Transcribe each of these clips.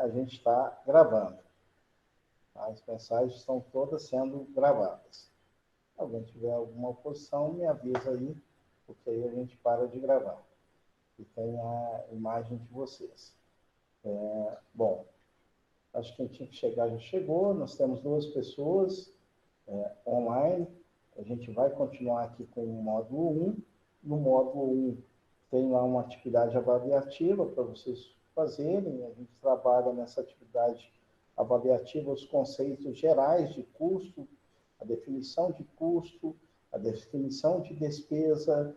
a gente está gravando. As mensagens estão todas sendo gravadas. Se alguém tiver alguma oposição, me avisa aí, porque aí a gente para de gravar. E tem a imagem de vocês. Bom, acho que quem tinha que chegar já chegou. Nós temos 2 pessoas online. A gente vai continuar aqui com o módulo 1. No módulo 1, tem lá uma atividade avaliativa para vocês fazerem. A gente trabalha nessa atividade avaliativa os conceitos gerais de custo, a definição de custo, a definição de despesa,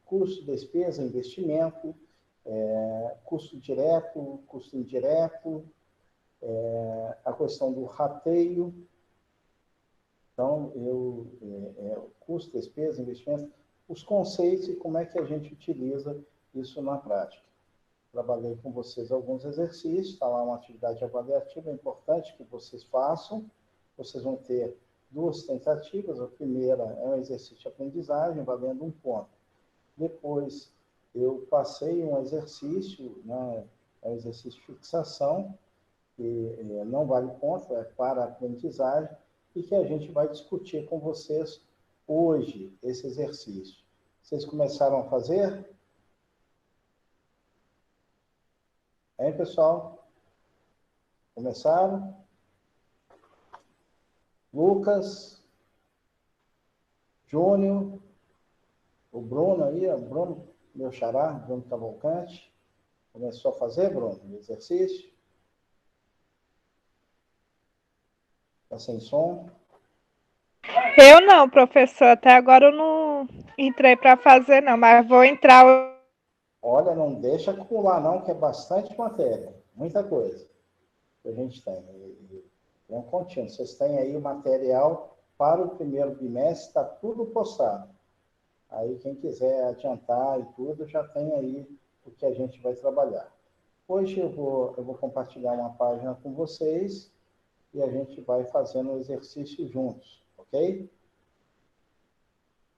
custo, despesa, investimento, custo direto, custo indireto, a questão do rateio. Então, custo, despesa, investimento, os conceitos e como é que a gente utiliza isso na prática. Trabalhei com vocês alguns exercícios, está lá uma atividade avaliativa, é importante que vocês façam. Vocês vão ter 2 tentativas. A primeira é um exercício de aprendizagem, valendo 1 ponto. Depois, eu passei um exercício, né, é um exercício de fixação, que não vale ponto, é para aprendizagem, e que a gente vai discutir com vocês hoje, esse exercício. Vocês começaram a fazer? Hein, pessoal? Começaram? Lucas, Júnior, o Bruno aí, o Bruno, meu xará, Bruno Cavalcante. Começou a fazer, Bruno, o exercício? Está sem som? Eu não, professor. Até agora eu não entrei para fazer, não, mas vou entrar. Olha, não deixa acumular, não, que é bastante matéria. Muita coisa que a gente tem. É um contínuo. Vocês têm aí o material para o primeiro bimestre, está tudo postado. Aí, quem quiser adiantar e tudo, já tem aí o que a gente vai trabalhar. Hoje eu vou compartilhar uma página com vocês e a gente vai fazendo o exercício juntos, ok?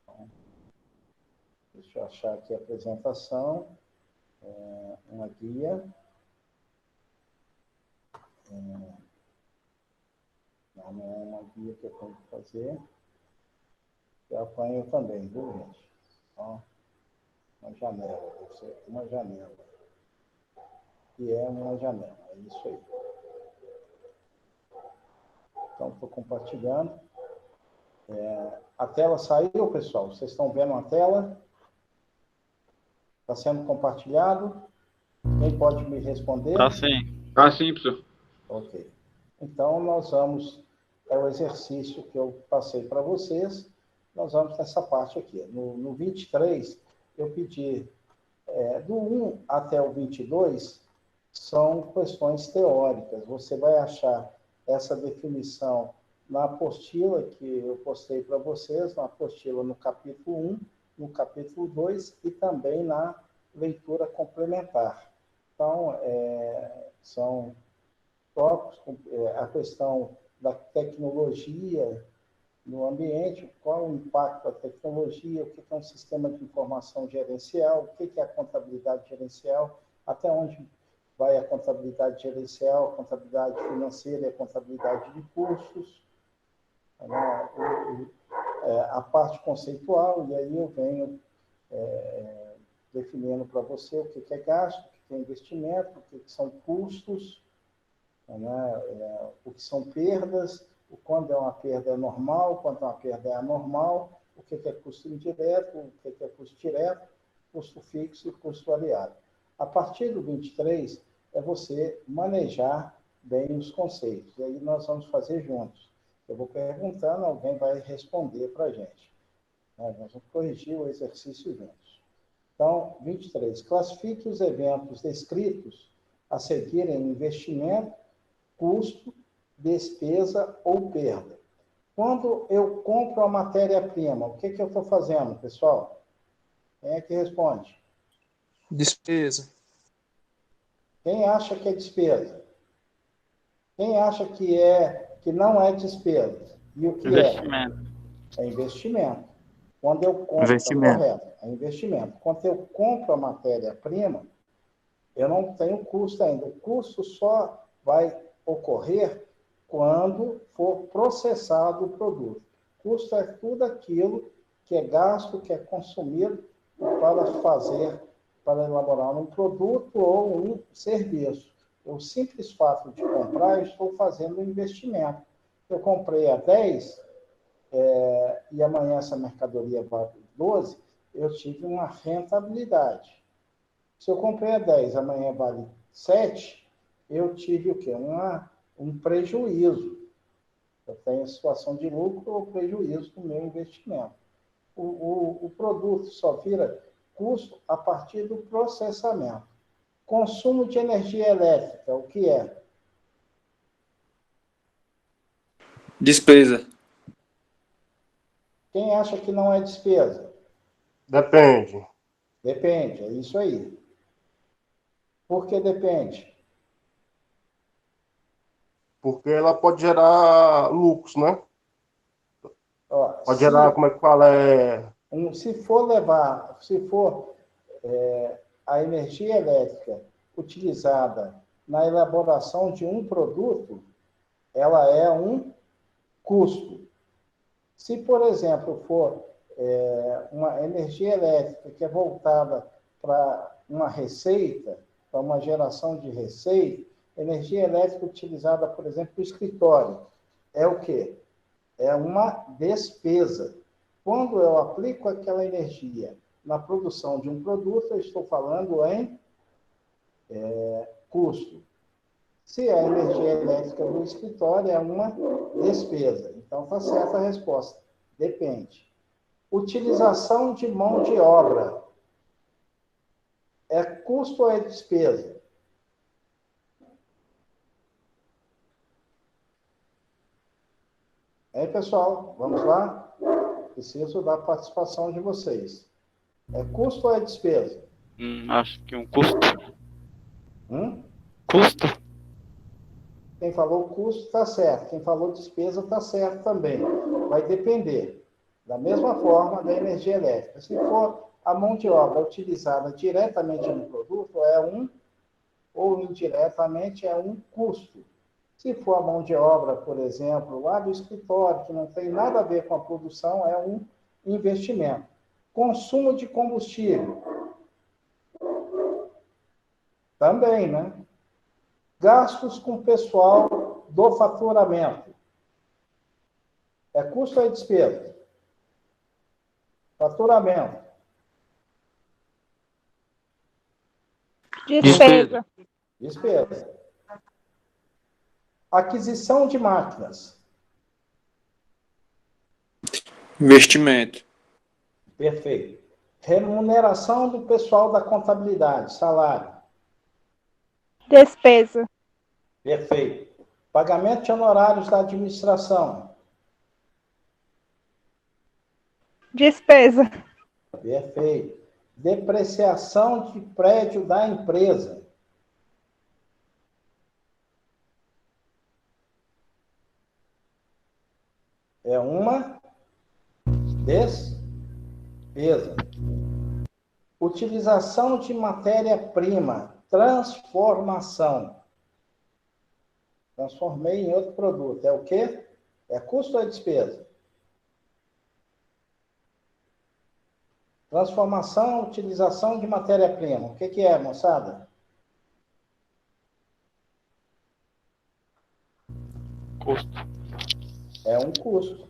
Então, deixa eu achar aqui a apresentação, uma guia. Não é uma guia que eu tenho que fazer. Eu apanho também, viu, gente? Ó, uma janela, deve ser uma janela. E é uma janela, é isso aí. Então, estou compartilhando. A tela saiu, pessoal? Vocês estão vendo a tela? Está sendo compartilhado? Quem pode me responder? Tá sim. Tá sim, professor. Ok. Então, nós vamos... É o exercício que eu passei para vocês. Nós vamos nessa parte aqui. No 23, eu pedi... do 1 até o 22, são questões teóricas. Você vai achar essa definição na apostila que eu postei para vocês, na apostila no capítulo 1, no capítulo 2 e também na leitura complementar. Então, são tópicos, a questão da tecnologia no ambiente, qual o impacto da tecnologia, o que é um sistema de informação gerencial, o que é a contabilidade gerencial, até onde vai a contabilidade gerencial, a contabilidade financeira e a contabilidade de custos, a parte conceitual, e aí eu venho definindo para você o que é gasto, o que é investimento, o que são custos, o que são perdas, quando é uma perda normal, quando é uma perda é anormal, o que é custo indireto, o que é custo direto, custo fixo e custo variável. A partir do 23, é você manejar bem os conceitos. E aí nós vamos fazer juntos. Eu vou perguntando, alguém vai responder para a gente. Nós vamos corrigir o exercício juntos. Então, 23. Classifique os eventos descritos a seguir em investimento, custo, despesa ou perda. Quando eu compro a matéria-prima, o que eu estou fazendo, pessoal? Quem é que responde? Despesa. Quem acha que é despesa? Quem acha que não é despesa? E o que Investimento. é? É investimento. Quando eu compro, Investimento. Tá correto, é investimento. Quando eu compro a matéria-prima, Eu não tenho custo ainda. O custo só vai ocorrer quando for processado o produto. Custo é tudo aquilo que é gasto, que é consumido para elaborar um produto ou um serviço. O simples fato de comprar, eu estou fazendo um investimento. Eu comprei a 10, e amanhã essa mercadoria vale 12, eu tive uma rentabilidade. Se eu comprei a 10, amanhã vale 7, eu tive o quê? Um prejuízo. Eu tenho situação de lucro ou prejuízo do meu investimento. O produto só vira custo a partir do processamento. Consumo de energia elétrica, o que é? Despesa. Quem acha que não é despesa? Depende. Depende, é isso aí. Por que depende? Porque ela pode gerar lucros, né? Ó, Pode gerar, como é que fala? se for a energia elétrica utilizada na elaboração de um produto, ela é um custo. Se, por exemplo, for uma energia elétrica que é voltada para uma receita, para uma geração de receita, energia elétrica utilizada, por exemplo, no escritório, é o quê? É uma despesa. Quando eu aplico aquela energia na produção de um produto, eu estou falando em custo. Se a energia elétrica do escritório é uma despesa. Então, está certa a resposta. Depende. Utilização de mão de obra. É custo ou é despesa? Hein, pessoal? Vamos lá? Preciso da participação de vocês. É custo ou é despesa? Acho que um custo. Custo? Quem falou custo está certo. Quem falou despesa está certo também. Vai depender. Da mesma forma da energia elétrica. Se for a mão de obra utilizada diretamente no produto, ou indiretamente é um custo. Se for a mão de obra, por exemplo, lá do escritório, que não tem nada a ver com a produção, é um investimento. Consumo de combustível. Também, né? Gastos com pessoal do faturamento. É custo ou é despesa? Faturamento. Despesa. Despesa. Aquisição de máquinas. Investimento. Perfeito. Remuneração do pessoal da contabilidade, salário. Despesa. Perfeito. Pagamento de honorários da administração. Despesa. Perfeito. Depreciação de prédio da empresa. É uma despesa. Utilização de matéria-prima. Transformação. Transformei em outro produto. É o quê? É custo ou é despesa? Transformação, utilização de matéria-prima. O que é, moçada? Custo. É um custo.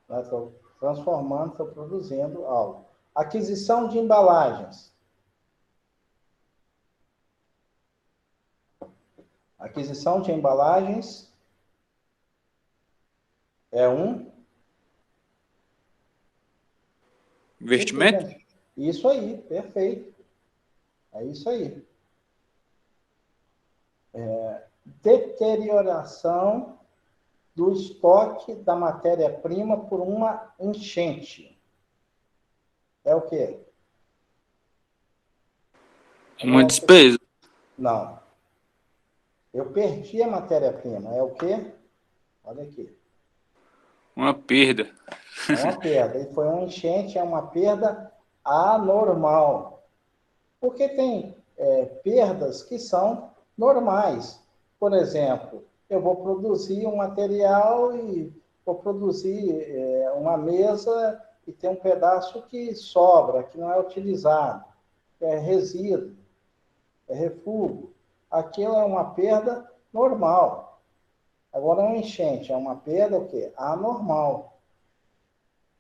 Estou transformando, estou produzindo algo. Aquisição de embalagens. Aquisição de embalagens é um Investimento? Isso aí, perfeito. É isso aí. Deterioração do estoque da matéria-prima por uma enchente. É o quê? Uma despesa. Não. Eu perdi a matéria-prima. É o quê? Olha aqui. Uma perda. É uma perda. E foi uma enchente, é uma perda anormal. Porque tem perdas que são normais. Por exemplo, eu vou produzir um material e vou produzir uma mesa e tem um pedaço que sobra, que não é utilizado, que é resíduo, é refúgio. Aquilo é uma perda normal. Agora, uma enchente é uma perda o quê? Anormal.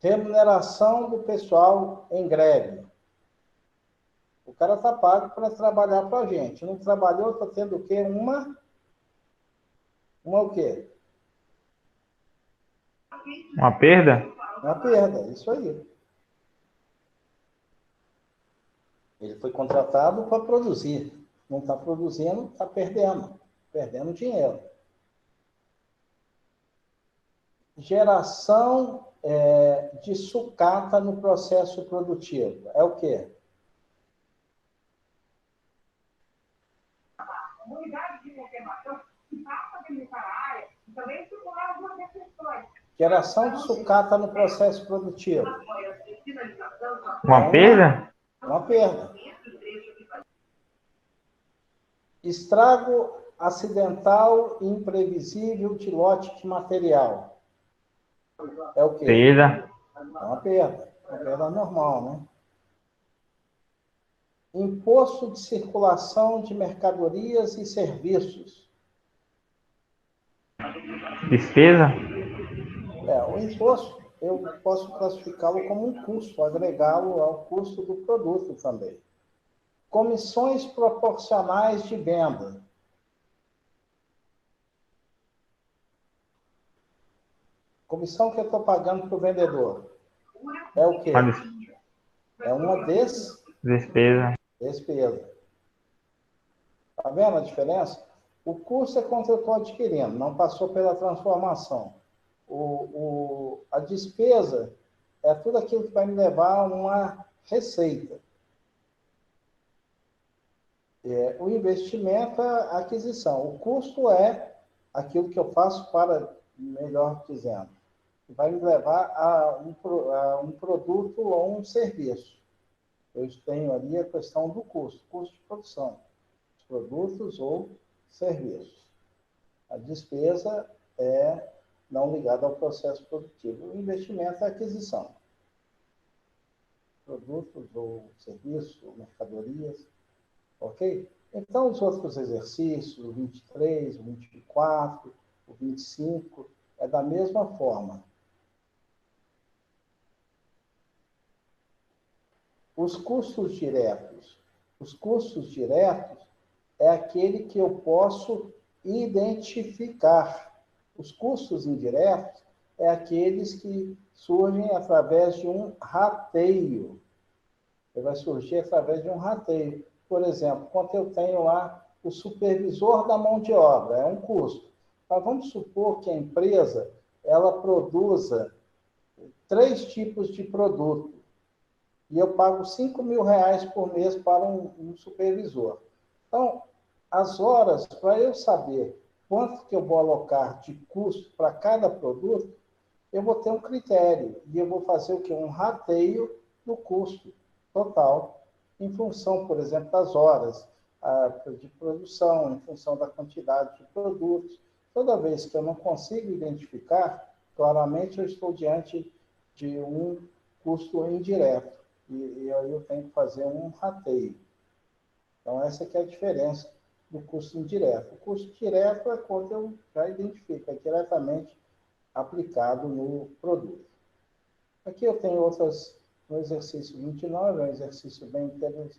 Remuneração do pessoal em greve. O cara está pago para trabalhar para a gente. Não trabalhou, está tendo o quê? Uma o quê? Uma perda? Uma perda, isso aí. Ele foi contratado para produzir. Não está produzindo, está perdendo dinheiro. Geração de sucata no processo produtivo. É o quê? Unidade de confirmação que passa a delimitar a área e também circular algumas restrições. Geração de sucata no processo produtivo. Uma perda? Uma perda. Estrago acidental e imprevisível de lote de material. É o quê? Perda. É uma perda normal, né? Imposto de circulação de mercadorias e serviços. Despesa? O imposto, eu posso classificá-lo como um custo, agregá-lo ao custo do produto também. Comissões proporcionais de venda. Comissão que eu estou pagando para o vendedor. É o quê? É uma Despesa. despesa. Está vendo a diferença? O custo é quanto eu estou adquirindo, não passou pela transformação. A despesa é tudo aquilo que vai me levar a uma receita. O investimento é a aquisição. O custo é aquilo que eu faço para, melhor dizendo, que vai me levar a um produto ou um serviço. Eu tenho ali a questão do custo de produção, de produtos ou serviços. A despesa é não ligada ao processo produtivo. O investimento é a aquisição. Produtos ou serviços, ou mercadorias. Ok? Então, os outros exercícios, o 23, o 24, o 25, é da mesma forma. Os custos diretos. Os custos diretos é aquele que eu posso identificar. Os custos indiretos é aqueles que surgem através de um rateio. Ele vai surgir através de um rateio. Por exemplo, quando eu tenho lá o supervisor da mão de obra, é um custo. Mas vamos supor que a empresa ela produza 3 tipos de produto e eu pago R$ 5.000 por mês para um supervisor. Então, as horas, para eu saber quanto que eu vou alocar de custo para cada produto, eu vou ter um critério e eu vou fazer o quê? Um rateio do custo total, em função, por exemplo, das horas de produção, em função da quantidade de produtos. Toda vez que eu não consigo identificar, claramente eu estou diante de um custo indireto. E aí eu tenho que fazer um rateio. Então, essa que é a diferença do custo indireto. O custo direto é quando eu já identifico, é diretamente aplicado no produto. Aqui eu tenho outras, no exercício 29, é um exercício bem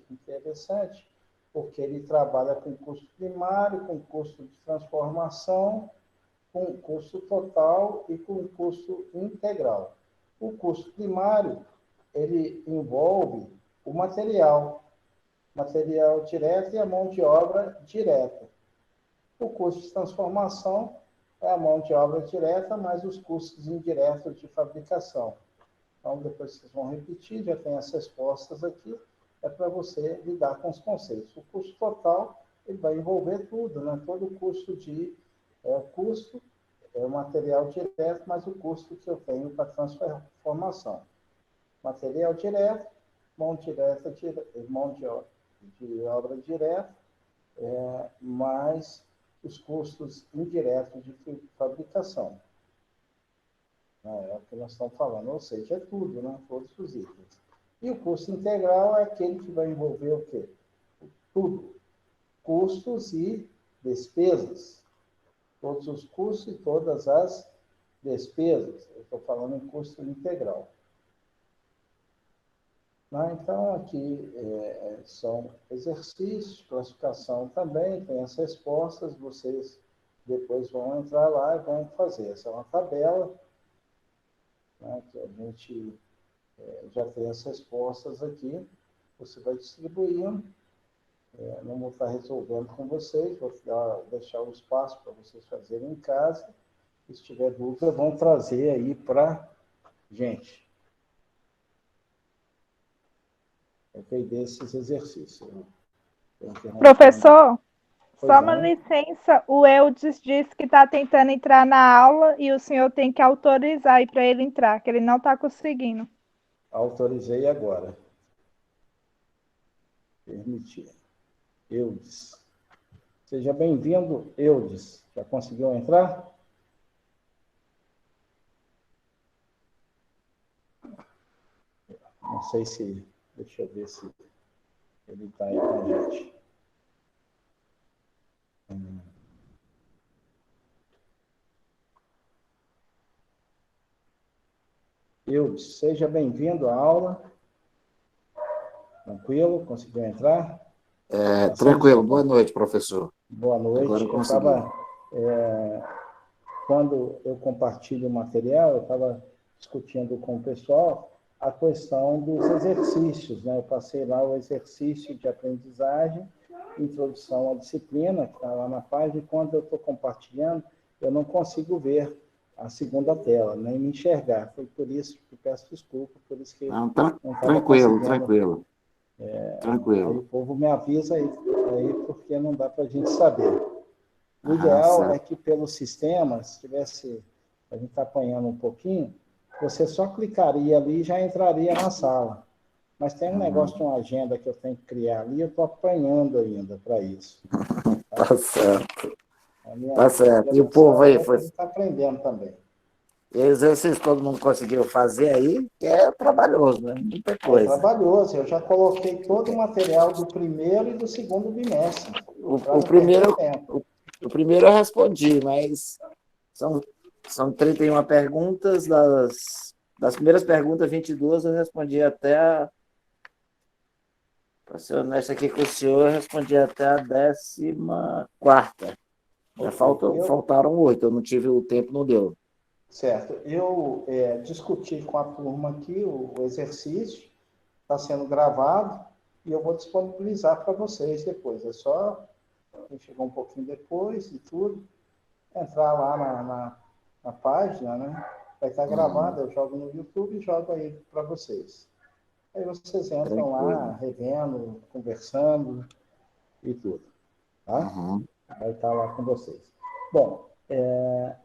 interessante, porque ele trabalha com custo primário, com custo de transformação, com custo total e com custo integral. O custo primário, ele envolve o material direto e a mão de obra direta. O custo de transformação é a mão de obra direta, mais os custos indiretos de fabricação. Então, depois vocês vão repetir, já tem as respostas aqui, é para você lidar com os conceitos. O custo total, ele vai envolver tudo, né? Todo o custo o custo é o material direto, mais o custo que eu tenho para transformação. Material direto, mão de obra direta, mais os custos indiretos de fabricação. É o que nós estamos falando, ou seja, é tudo, né? Todos os itens. E o custo integral é aquele que vai envolver o quê? Tudo. Custos e despesas. Todos os custos e todas as despesas. Eu estou falando em custo integral. Então, aqui são exercícios, classificação também, tem as respostas, vocês depois vão entrar lá e vão fazer. Essa é uma tabela, né, que a gente já tem as respostas aqui, você vai distribuindo, não vou estar resolvendo com vocês, vou deixar o espaço para vocês fazerem em casa, se tiver dúvida, vão trazer aí para gente. Eu peguei esses exercícios. Professor, só uma não. licença, o Eudes disse que está tentando entrar na aula e o senhor tem que autorizar aí para ele entrar, que ele não está conseguindo. Autorizei agora. Permitir. Eudes. Seja bem-vindo, Eudes. Já conseguiu entrar? Não sei se... Deixa eu ver se ele está aí com a gente. Eudes, seja bem-vindo à aula. Tranquilo? Conseguiu entrar? Tranquilo. Boa noite, professor. Boa noite. Agora Eu estava... quando eu compartilho o material, eu estava discutindo com o pessoal a questão dos exercícios, né? Eu passei lá o exercício de aprendizagem, introdução à disciplina, que está lá na página, e quando eu estou compartilhando, eu não consigo ver a segunda tela, nem me enxergar. Foi por isso que peço desculpa, por isso que Não, não tranquilo. tranquilo. Tranquilo. Aí o povo me avisa aí porque não dá para a gente saber. O Ah, ideal certo. é que pelo sistema, se tivesse, a gente está apanhando um pouquinho, você só clicaria ali e já entraria na sala. Mas tem um negócio de uma agenda que eu tenho que criar ali, eu estou apanhando ainda para isso. Tá certo. Minha Tá certo. E o povo aí foi. está aprendendo também. E exercício todo mundo conseguiu fazer aí, que é trabalhoso, né? Muita É coisa. trabalhoso, eu já coloquei todo o material do primeiro e do segundo bimestre. O primeiro eu respondi, mas são 31 perguntas, das primeiras perguntas, 22 eu respondi até para ser honesto aqui com o senhor, eu respondi até a 14ª. Já faltaram 8, eu não tive o tempo, não deu. Certo. Eu discuti com a turma aqui o exercício, está sendo gravado, e eu vou disponibilizar para vocês depois. É só quem chegou um pouquinho depois e tudo, entrar lá na página, né? Vai estar gravado, eu jogo no YouTube e jogo aí para vocês. Aí vocês entram lá, revendo, conversando e tudo. Tá? Vai estar lá com vocês. Bom,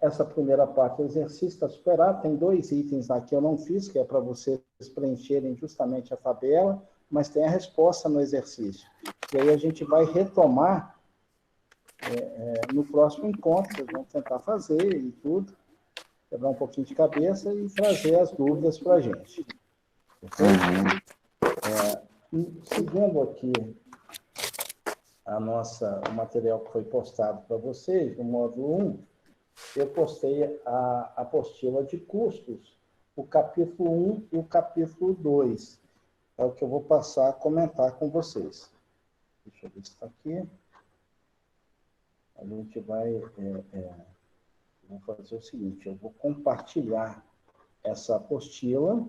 essa primeira parte do exercício está superado. Tem 2 itens lá que eu não fiz, que é para vocês preencherem justamente a tabela, mas tem a resposta no exercício. E aí a gente vai retomar no próximo encontro, vocês vão tentar fazer e tudo, quebrar um pouquinho de cabeça e trazer as dúvidas para a gente. Seguindo aqui o material que foi postado para vocês, no módulo 1, eu postei a apostila de custos, o capítulo 1 e o capítulo 2. É o que eu vou passar a comentar com vocês. Deixa eu ver se está aqui. A gente vai... vou fazer o seguinte, eu vou compartilhar essa apostila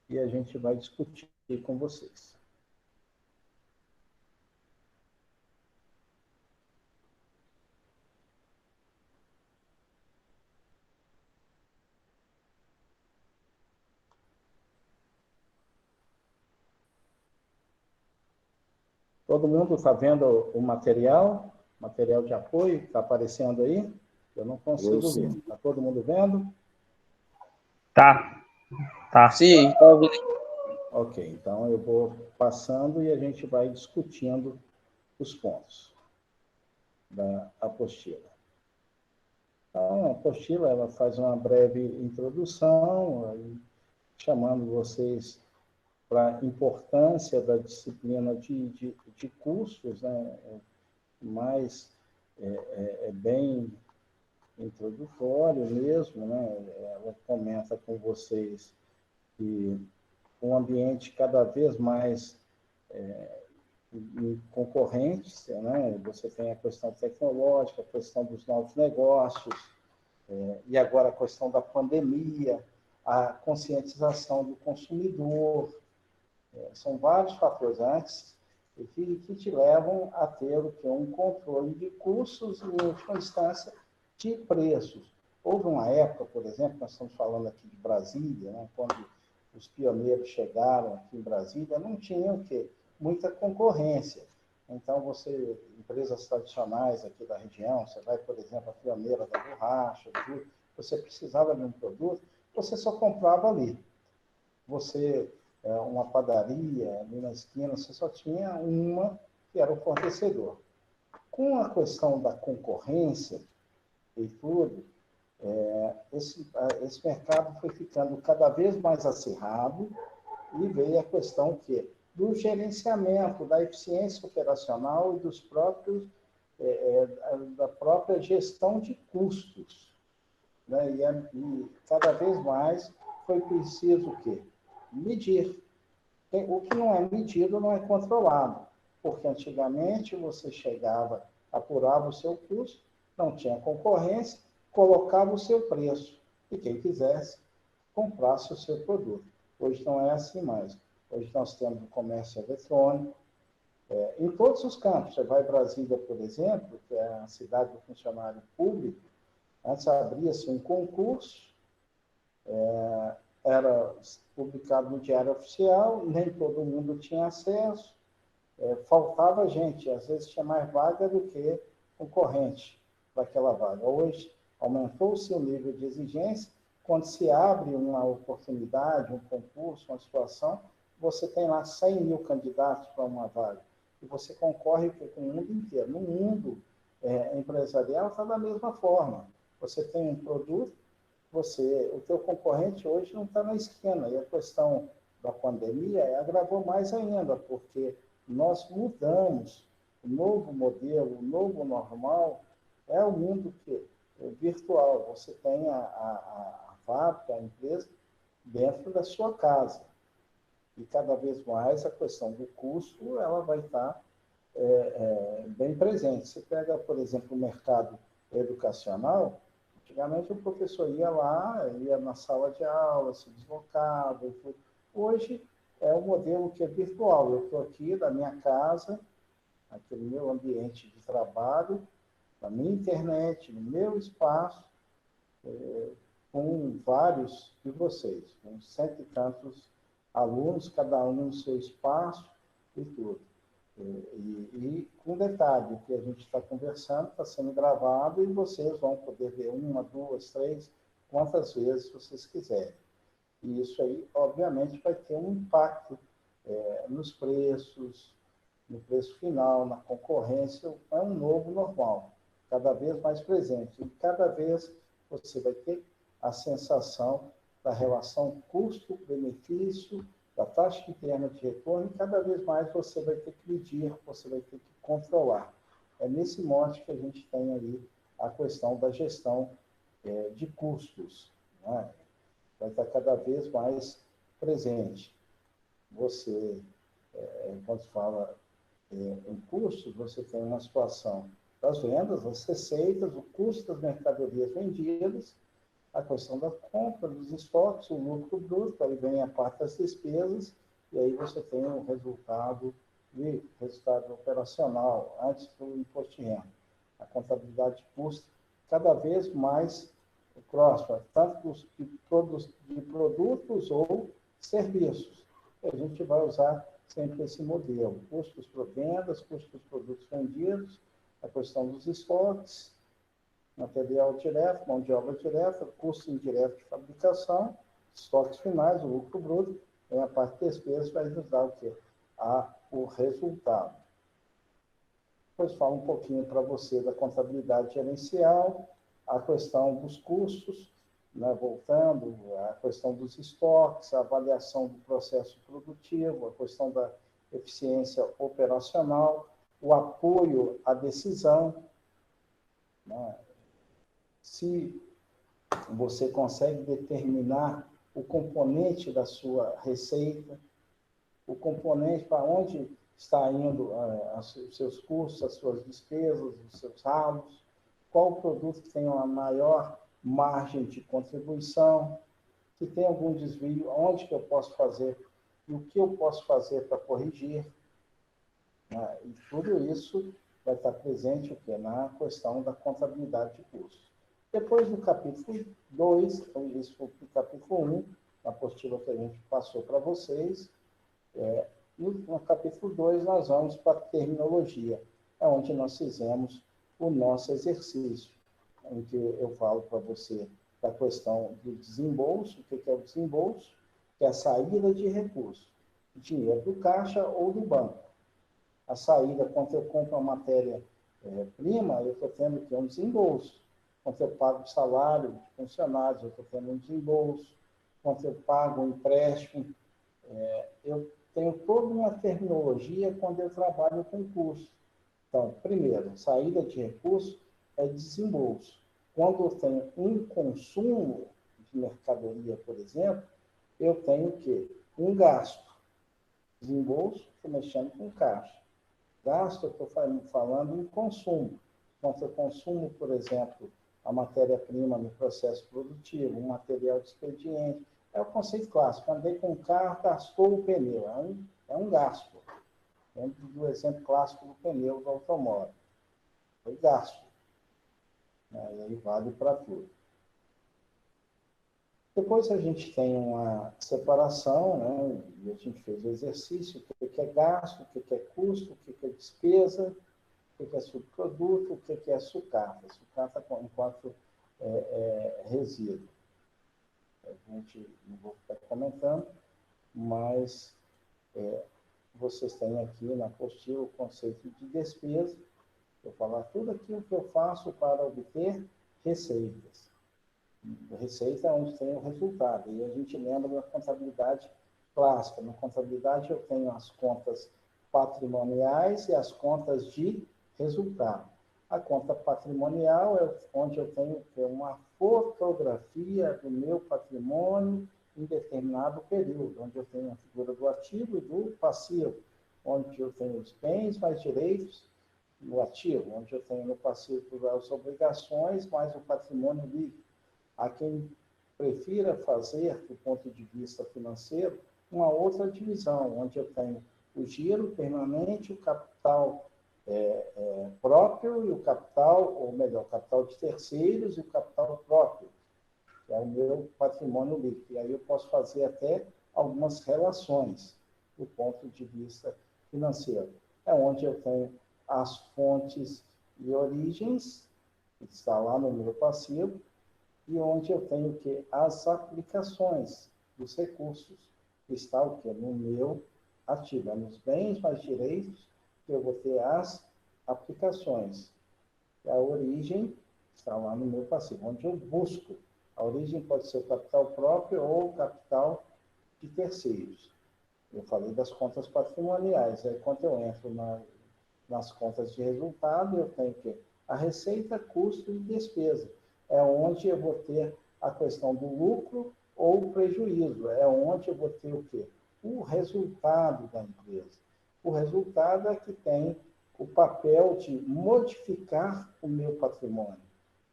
e a gente vai discutir com vocês. Todo mundo está vendo o material de apoio que está aparecendo aí? Eu não consigo ver. Está todo mundo vendo? Tá. Sim, tá ouvindo. Ok, então eu vou passando e a gente vai discutindo os pontos da apostila. Então, a apostila ela faz uma breve introdução, aí, chamando vocês para a importância da disciplina de custos, né? Mas é bem introdutório mesmo, né? Ela comenta com vocês que um ambiente cada vez mais concorrente, né? Você tem a questão tecnológica, a questão dos novos negócios, e agora a questão da pandemia, a conscientização do consumidor, são vários fatores antes que te levam a ter o que? Um controle de custos e, em última instância, de preços. Houve uma época, por exemplo, nós estamos falando aqui de Brasília, né, quando os pioneiros chegaram aqui em Brasília, não tinha o quê? Muita concorrência. Então, empresas tradicionais aqui da região, você vai, por exemplo, a pioneira da borracha, você precisava de um produto, você só comprava ali. Uma padaria ali na esquina, você só tinha uma que era o fornecedor. Com a questão da concorrência e tudo, esse mercado foi ficando cada vez mais acirrado e veio a questão do gerenciamento, da eficiência operacional e da própria gestão de custos. Né? E cada vez mais foi preciso o quê? Medir. O que não é medido não é controlado, porque antigamente você chegava, apurava o seu custo, não tinha concorrência, colocava o seu preço, e quem quisesse comprasse o seu produto. Hoje não é assim mais. Hoje nós temos o comércio eletrônico, em todos os campos. Você vai a Brasília, por exemplo, que é a cidade do funcionário público, antes abria-se um concurso, era publicado no Diário Oficial, nem todo mundo tinha acesso, faltava gente, às vezes tinha mais vaga do que concorrente para aquela vaga. Hoje, aumentou-se o nível de exigência, quando se abre uma oportunidade, um concurso, uma situação, você tem lá 100 mil candidatos para uma vaga, e você concorre com o mundo inteiro. No mundo empresarial está da mesma forma. Você tem um produto, o teu concorrente hoje não está na esquina. E a questão da pandemia agravou mais ainda, porque nós mudamos o novo modelo, o novo normal, é o mundo virtual. Você tem a fábrica, a empresa, dentro da sua casa. E cada vez mais a questão do custo ela vai estar bem presente. Você pega, por exemplo, o mercado educacional. Antigamente, o professor ia lá, ia na sala de aula, se deslocava. Hoje, é um modelo que é virtual. Eu estou aqui da minha casa, aqui no meu ambiente de trabalho, na minha internet, no meu espaço, com vários de vocês, com 100 e tantos alunos, cada um no seu espaço e tudo. E com detalhe, o que a gente está conversando está sendo gravado e vocês vão poder ver 1, 2, 3, quantas vezes vocês quiserem. E isso aí, obviamente, vai ter um impacto nos preços, no preço final, na concorrência. É um novo normal, cada vez mais presente. E cada vez você vai ter a sensação da relação custo-benefício, da taxa interna de retorno, e cada vez mais você vai ter que medir, você vai ter que controlar. É nesse mote que a gente tem ali a questão da gestão de custos, né? Vai estar cada vez mais presente. Você, quando se fala em custos, você tem uma situação das vendas, das receitas, o custo das mercadorias vendidas, a questão da compra, dos estoques, o lucro bruto, aí vem a parte das despesas, e aí você tem o resultado operacional, antes do imposto de renda. A contabilidade de custo cada vez mais próxima, tanto de produtos ou serviços. E a gente vai usar sempre esse modelo, custos por vendas, custos dos produtos vendidos, a questão dos estoques, material direto, mão de obra direta, custo indireto de fabricação, estoques finais, o lucro bruto, Vem a parte de despesas, vai nos dar o quê? O resultado. Depois falo um pouquinho para você da contabilidade gerencial, a questão dos custos, né, voltando, a questão dos estoques, a avaliação do processo produtivo, a questão da eficiência operacional, o apoio à decisão, né? Se você consegue determinar o componente da sua receita, o componente para onde está indo os seus custos, as suas despesas, os seus ralos, qual o produto que tem uma maior margem de contribuição, se tem algum desvio, onde que eu posso fazer e o que eu posso fazer para corrigir, né? E tudo isso vai estar presente na questão da contabilidade de custos. Depois, no capítulo 2, isso foi o capítulo 1, na apostila que a gente passou para vocês, no capítulo 2, nós vamos para a terminologia, é onde nós fizemos o nosso exercício, em que eu falo para você da questão do desembolso, o que é o desembolso, que é a saída de recursos, dinheiro do caixa ou do banco. A saída, quando eu compro uma matéria-prima, eu estou tendo que um desembolso. Quando eu pago o salário de funcionários, eu estou tendo um desembolso. Quando eu pago um empréstimo, eu tenho toda uma terminologia quando eu trabalho com custo. Então, primeiro, saída de recursos é desembolso. Quando eu tenho um consumo de mercadoria, por exemplo, eu tenho o quê? Um gasto. Desembolso, estou mexendo com caixa. Gasto, eu estou falando em consumo. Quando eu consumo, por exemplo, a matéria-prima no processo produtivo, um material de expediente, é o conceito clássico. Andei com o carro, gastou o pneu. É um gasto. Dentro do exemplo clássico do pneu do automóvel. Foi gasto. E aí vale para tudo. Depois a gente tem uma separação, né? E a gente fez o exercício, o que é gasto, o que é custo, o que é despesa, o que é subproduto, o que é sucata. Sucata enquanto resíduo. A gente não vou ficar comentando, mas vocês têm aqui na apostila o conceito de despesa. Eu vou falar tudo aquilo que eu faço para obter receitas. Receita é onde tem o resultado. E a gente lembra da contabilidade clássica. Na contabilidade eu tenho as contas patrimoniais e as contas de resultado. A conta patrimonial é onde eu tenho uma fotografia do meu patrimônio em determinado período, onde eu tenho a figura do ativo e do passivo, onde eu tenho os bens mais direitos no ativo, onde eu tenho no passivo as obrigações mais o patrimônio líquido. Há quem prefira fazer, do ponto de vista financeiro, uma outra divisão, onde eu tenho o giro permanente, o capital próprio e o capital, ou melhor, o capital de terceiros e o capital próprio, que é o meu patrimônio líquido. E aí eu posso fazer até algumas relações do ponto de vista financeiro. É onde eu tenho as fontes e origens, que está lá no meu passivo, e onde eu tenho que as aplicações dos recursos, que está o quê? No meu ativo, nos bens mais direitos, que eu vou ter as aplicações. E a origem está lá no meu passivo, onde eu busco. A origem pode ser o capital próprio ou o capital de terceiros. Eu falei das contas patrimoniais. Aí, quando eu entro nas contas de resultado, eu tenho que a receita, custo e despesa. É onde eu vou ter a questão do lucro ou prejuízo. É onde eu vou ter o quê? O resultado da empresa. O resultado é que tem o papel de modificar o meu patrimônio,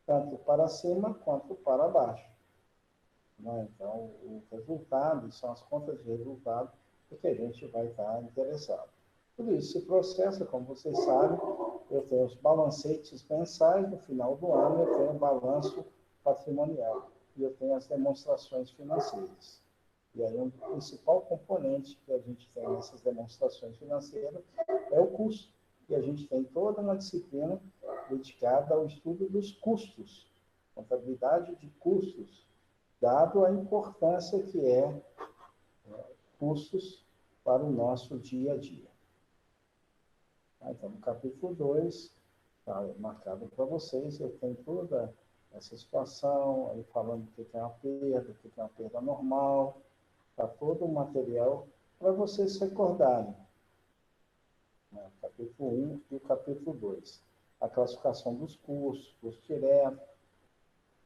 tanto para cima quanto para baixo. Então, o resultado, são as contas de resultado, que a gente vai estar interessado. Tudo isso se processa, como vocês sabem, eu tenho os balancetes mensais, no final do ano eu tenho o balanço patrimonial e eu tenho as demonstrações financeiras. E aí o principal componente que a gente tem nessas demonstrações financeiras é o custo. E a gente tem toda uma disciplina dedicada ao estudo dos custos, contabilidade de custos, dado a importância que é custos para o nosso dia a dia. Então, no capítulo 2, está marcado para vocês, eu tenho toda essa situação, aí falando que é uma perda, que é uma perda normal, está todo o material para vocês se recordarem. O capítulo 1 e o capítulo 2. A classificação dos custos, custos diretos,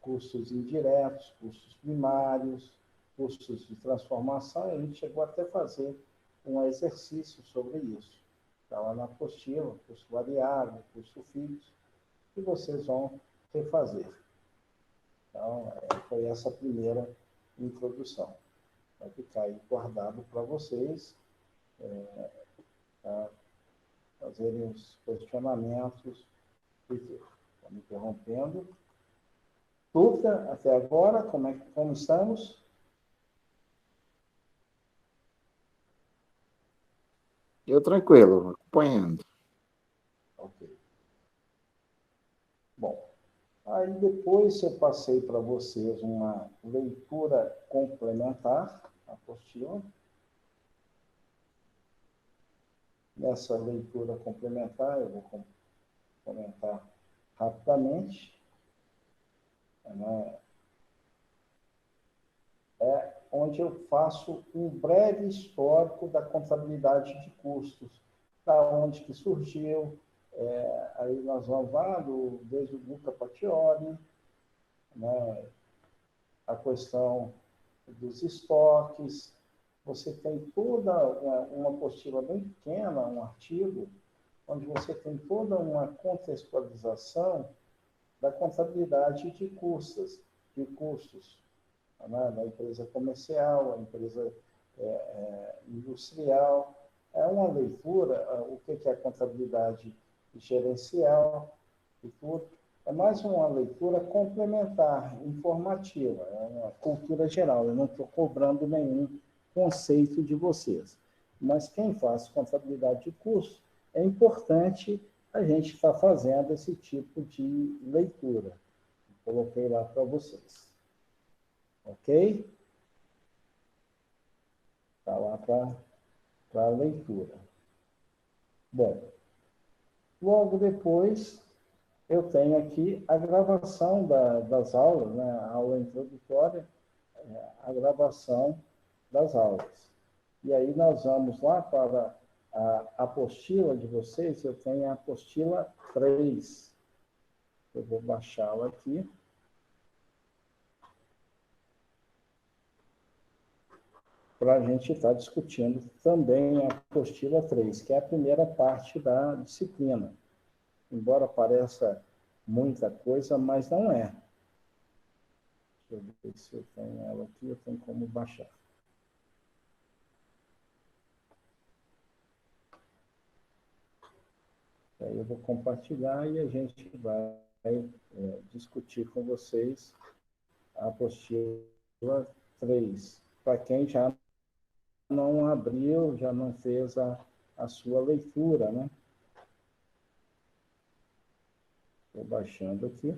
custos indiretos, custos primários, custos de transformação, e a gente chegou até a fazer um exercício sobre isso. Está lá na apostila, custo variável, custo fixo, que vocês vão refazer. Então, foi essa a primeira introdução. Vai ficar aí guardado para vocês fazerem os questionamentos. Estou me interrompendo. Dúvida até agora? Como estamos? Eu tranquilo, acompanhando. Ok. Bom, aí depois eu passei para vocês uma leitura complementar, apostila. Nessa leitura complementar, eu vou comentar rapidamente. É onde eu faço um breve histórico da contabilidade de custos, da onde que surgiu. Aí nós vamos lá desde o Luca Pacioli, né, a questão dos estoques. Você tem toda uma apostila bem pequena, um artigo, onde você tem toda uma contextualização da contabilidade de custos, né, da empresa comercial, a empresa industrial. É uma leitura, o que é a contabilidade gerencial e tudo. É mais uma leitura complementar, informativa, é uma cultura geral. Eu não estou cobrando nenhum conceito de vocês. Mas quem faz contabilidade de custo, é importante a gente estar fazendo esse tipo de leitura. Coloquei lá para vocês. Ok? Está lá para a leitura. Bom, logo depois, eu tenho aqui a gravação das aulas, né? A aula introdutória, a gravação das aulas. E aí nós vamos lá para a apostila de vocês, eu tenho a apostila 3. Eu vou baixá-la aqui. Para a gente estar discutindo também a apostila 3, que é a primeira parte da disciplina. Embora pareça muita coisa, mas não é. Deixa eu ver se eu tenho ela aqui, eu tenho como baixar. Aí eu vou compartilhar e a gente vai discutir com vocês a apostila 3. Para quem já não abriu, já não fez a sua leitura, né? Estou baixando aqui.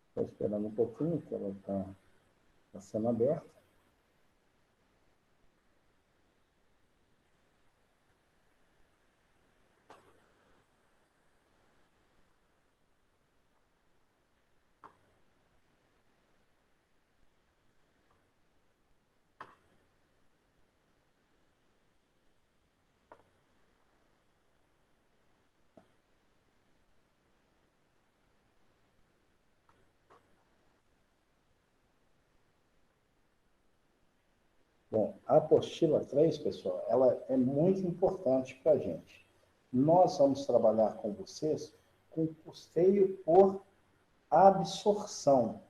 Estou esperando um pouquinho, que ela está sendo aberta. Bom, a apostila 3, pessoal, ela é muito importante para a gente. Nós vamos trabalhar com vocês com custeio por absorção.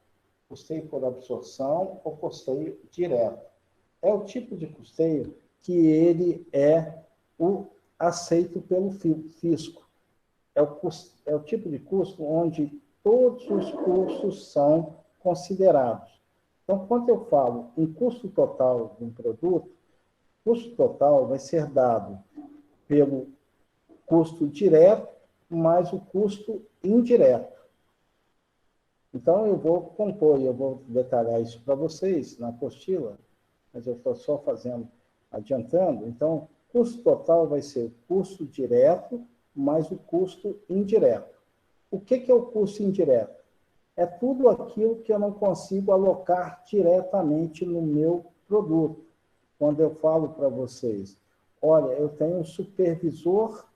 Custeio por absorção ou custeio direto. É o tipo de custeio que ele é o aceito pelo fisco. É o tipo de custo onde todos os custos são considerados. Então, quando eu falo em custo total de um produto, custo total vai ser dado pelo custo direto mais o custo indireto. Então, eu vou compor, eu vou detalhar isso para vocês na apostila, mas eu estou só adiantando. Então, custo total vai ser o custo direto mais o custo indireto. O que é o custo indireto? É tudo aquilo que eu não consigo alocar diretamente no meu produto. Quando eu falo para vocês, olha, eu tenho um supervisor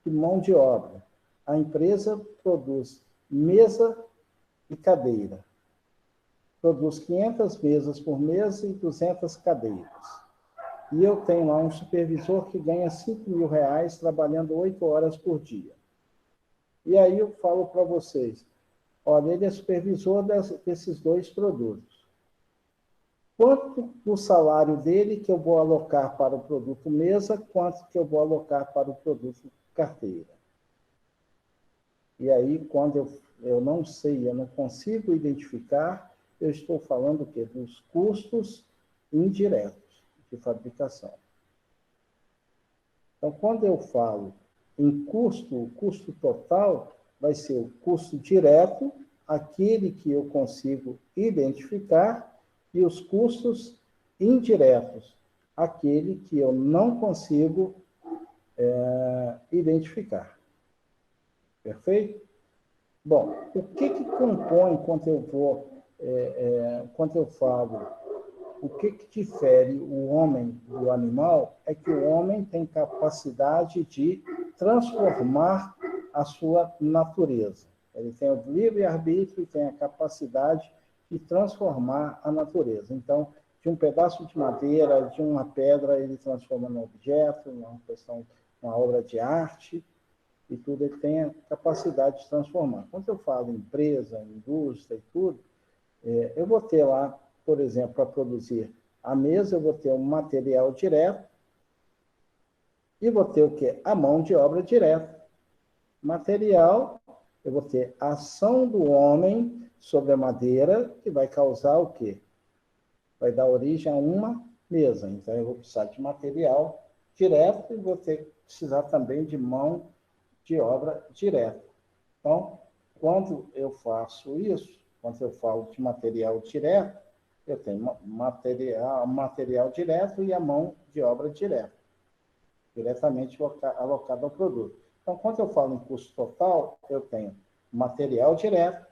de mão de obra. A empresa produz mesa e cadeira. Produz 500 mesas por mês e 200 cadeiras. E eu tenho lá um supervisor que ganha R$ 5.000 trabalhando 8 horas por dia. E aí eu falo para vocês, olha, ele é supervisor desses dois produtos. Quanto do salário dele que eu vou alocar para o produto mesa, quanto que eu vou alocar para o produto carteira? E aí, quando eu não sei, eu não consigo identificar, eu estou falando o quê? Dos custos indiretos de fabricação. Então, quando eu falo em custo, o custo total vai ser o custo direto, aquele que eu consigo identificar, e os custos indiretos, aquele que eu não consigo identificar. Perfeito? Bom, o que compõe quando eu falo, o que difere o homem do animal é que o homem tem capacidade de transformar a sua natureza. Ele tem o livre-arbítrio e tem a capacidade de transformar a natureza. Então, de um pedaço de madeira, de uma pedra, ele transforma num objeto, uma obra de arte, e tudo, ele tem a capacidade de transformar. Quando eu falo em empresa, indústria e tudo, eu vou ter lá, por exemplo, para produzir a mesa, eu vou ter um material direto e vou ter o quê? A mão de obra direta. Material, eu vou ter a ação do homem sobre a madeira, que vai causar o quê? Vai dar origem a uma mesa. Então, eu vou precisar de material direto e vou precisar também de mão de obra direta. Então, quando eu faço isso, quando eu falo de material direto, eu tenho material direto e a mão de obra direta, diretamente alocada ao produto. Então, quando eu falo em custo total, eu tenho material direto,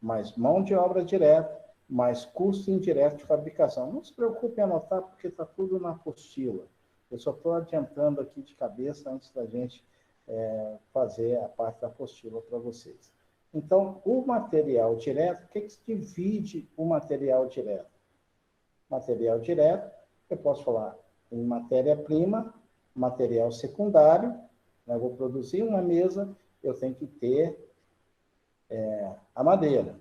mais mão de obra direta, mais custo indireto de fabricação. Não se preocupe em anotar, porque está tudo na apostila. Eu só estou adiantando aqui de cabeça antes da gente fazer a parte da apostila para vocês. Então, o material direto, o que divide o material direto? Material direto, eu posso falar em matéria-prima, material secundário, né? Eu vou produzir uma mesa, eu tenho que ter a madeira,